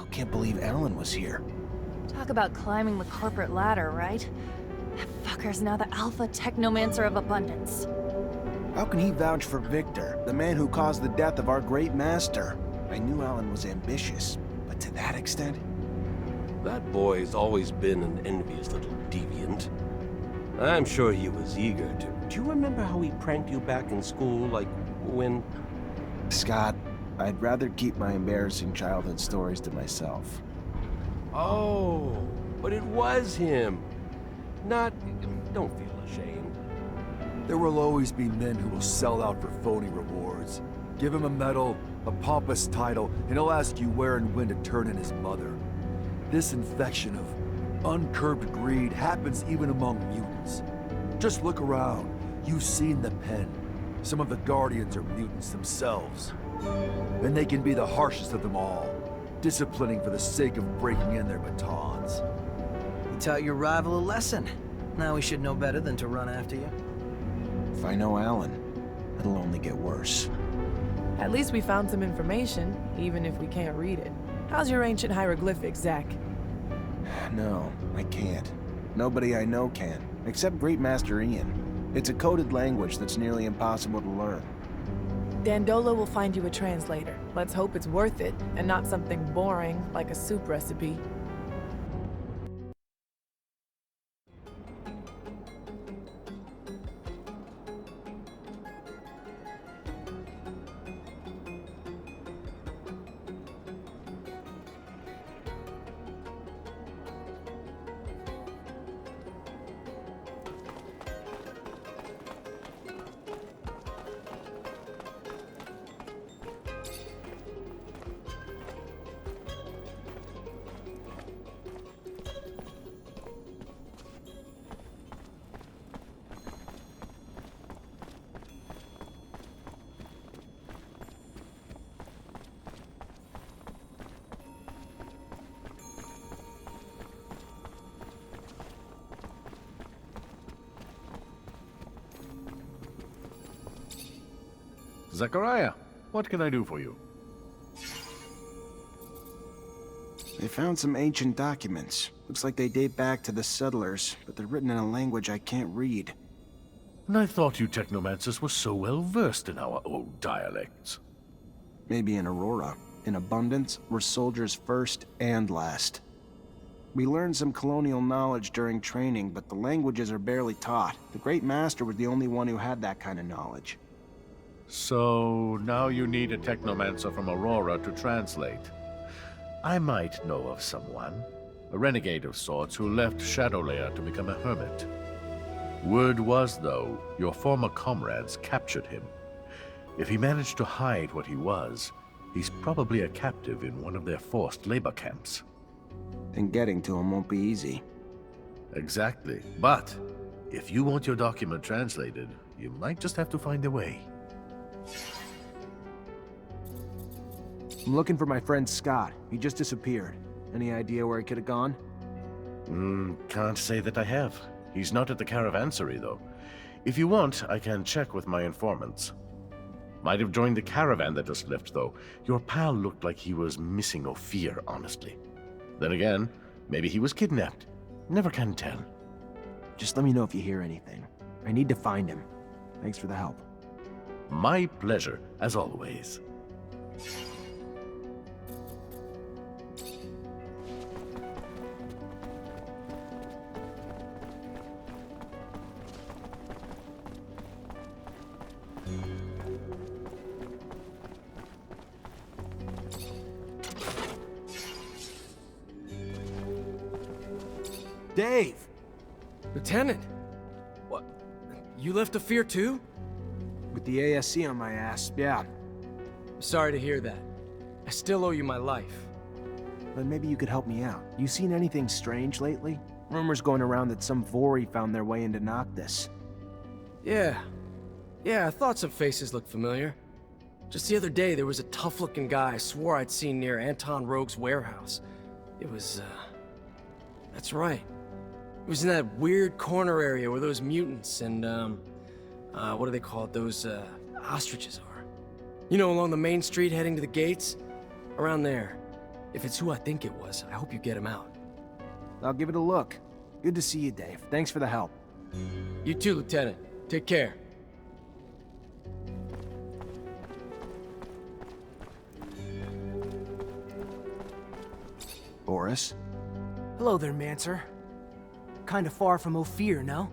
S4: can't believe Alan was here.
S1: Talk about climbing the corporate ladder, right? That fucker's now the alpha technomancer of abundance.
S4: How can he vouch for Victor, the man who caused the death of our great master? I knew Alan was ambitious, but to that extent?
S2: That boy's always been an envious little deviant. I'm sure he was eager to. Do you remember how he pranked you back in school, like when...
S4: Scott, I'd rather keep my embarrassing childhood stories to myself.
S2: Oh, but it was him. Not... Don't feel ashamed.
S8: There will always be men who will sell out for phony rewards. Give him a medal, a pompous title, and he'll ask you where and when to turn in his mother. This infection of uncurbed greed happens even among mutants. Just look around. You've seen the pen. Some of the Guardians are mutants themselves. And they can be the harshest of them all, disciplining for the sake of breaking in their batons.
S7: You taught your rival a lesson. Now we should know better than to run after you.
S4: If I know Alan, it'll only get worse.
S3: At least we found some information, even if we can't read it. How's your ancient hieroglyphics, Zach?
S4: No, I can't. Nobody I know can, except Great Master Ian. It's a coded language that's nearly impossible to learn.
S3: Dandolo will find you a translator. Let's hope it's worth it, and not something boring like a soup recipe.
S13: Zachariah, what can I do for you?
S4: They found some ancient documents. Looks like they date back to the settlers, but they're written in a language I can't read.
S13: And I thought you technomancers were so well versed in our old dialects.
S4: Maybe in Aurora. In Abundance, we're soldiers first and last. We learned some colonial knowledge during training, but the languages are barely taught. The Great Master was the only one who had that kind of knowledge.
S13: So now you need a technomancer from Aurora to translate. I might know of someone, a renegade of sorts who left Shadowlayer to become a hermit. Word was, though, your former comrades captured him. If he managed to hide what he was, he's probably a captive in one of their forced labor camps.
S4: And getting to him won't be easy.
S13: Exactly. But if you want your document translated, you might just have to find a way.
S4: I'm looking for my friend Scott. He just disappeared. Any idea where he could have gone?
S13: Can't say that I have. He's not at the caravansary, though. If you want, I can check with my informants. Might have joined the caravan that just left, though. Your pal looked like he was missing Ophir, honestly. Then again, maybe he was kidnapped. Never can tell.
S4: Just let me know if you hear anything. I need to find him. Thanks for the help.
S13: My pleasure, as always.
S11: Dave! Lieutenant! What? You left Ophir too?
S4: With the ASC on my ass, yeah.
S11: Sorry to hear that. I still owe you my life.
S4: Then maybe you could help me out. You seen anything strange lately? Rumors going around that some Vori found their way into Noctis.
S11: Yeah. Yeah, I thought some faces looked familiar. Just the other day, there was a tough-looking guy I swore I'd seen near Anton Rogue's warehouse. It was, that's right. It was in that weird corner area where those mutants and, what are they called? Those, ostriches are. You know, along the main street heading to the gates? Around there. If it's who I think it was, I hope you get him out.
S4: I'll give it a look. Good to see you, Dave. Thanks for the help.
S11: You too, Lieutenant. Take care.
S4: Boris?
S6: Hello there, Mancer. Kinda far from Ophir, no?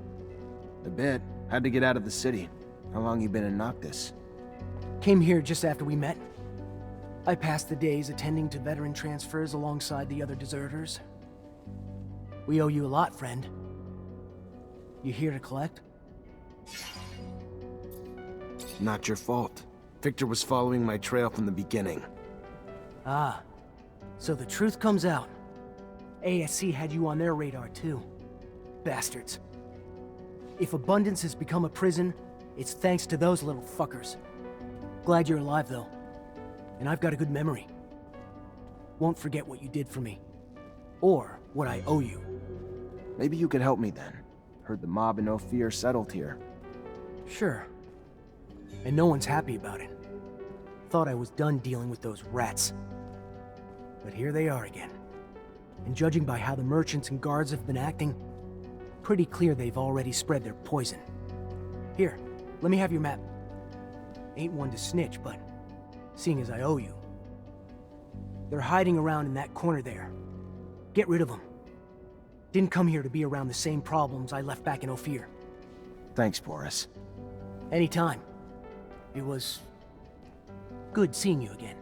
S4: A bit. Had to get out of the city. How long you been in Noctis?
S6: Came here just after we met. I passed the days attending to veteran transfers alongside the other deserters. We owe you a lot, friend. You here to collect?
S4: Not your fault. Victor was following my trail from the beginning.
S6: Ah, so the truth comes out. ASC had you on their radar too. Bastards. If Abundance has become a prison, it's thanks to those little fuckers. Glad you're alive though. And I've got a good memory. Won't forget what you did for me. Or what I owe you.
S4: Maybe you could help me then. Heard the mob in Ophir settled here.
S6: Sure. And no one's happy about it. Thought I was done dealing with those rats. But here they are again. And judging by how the merchants and guards have been acting, pretty clear they've already spread their poison. Here, let me have your map. Ain't one to snitch, but seeing as I owe you. They're hiding around in that corner there. Get rid of them. Didn't come here to be around the same problems I left back in Ophir.
S4: Thanks, Boris.
S6: Anytime. It was good seeing you again.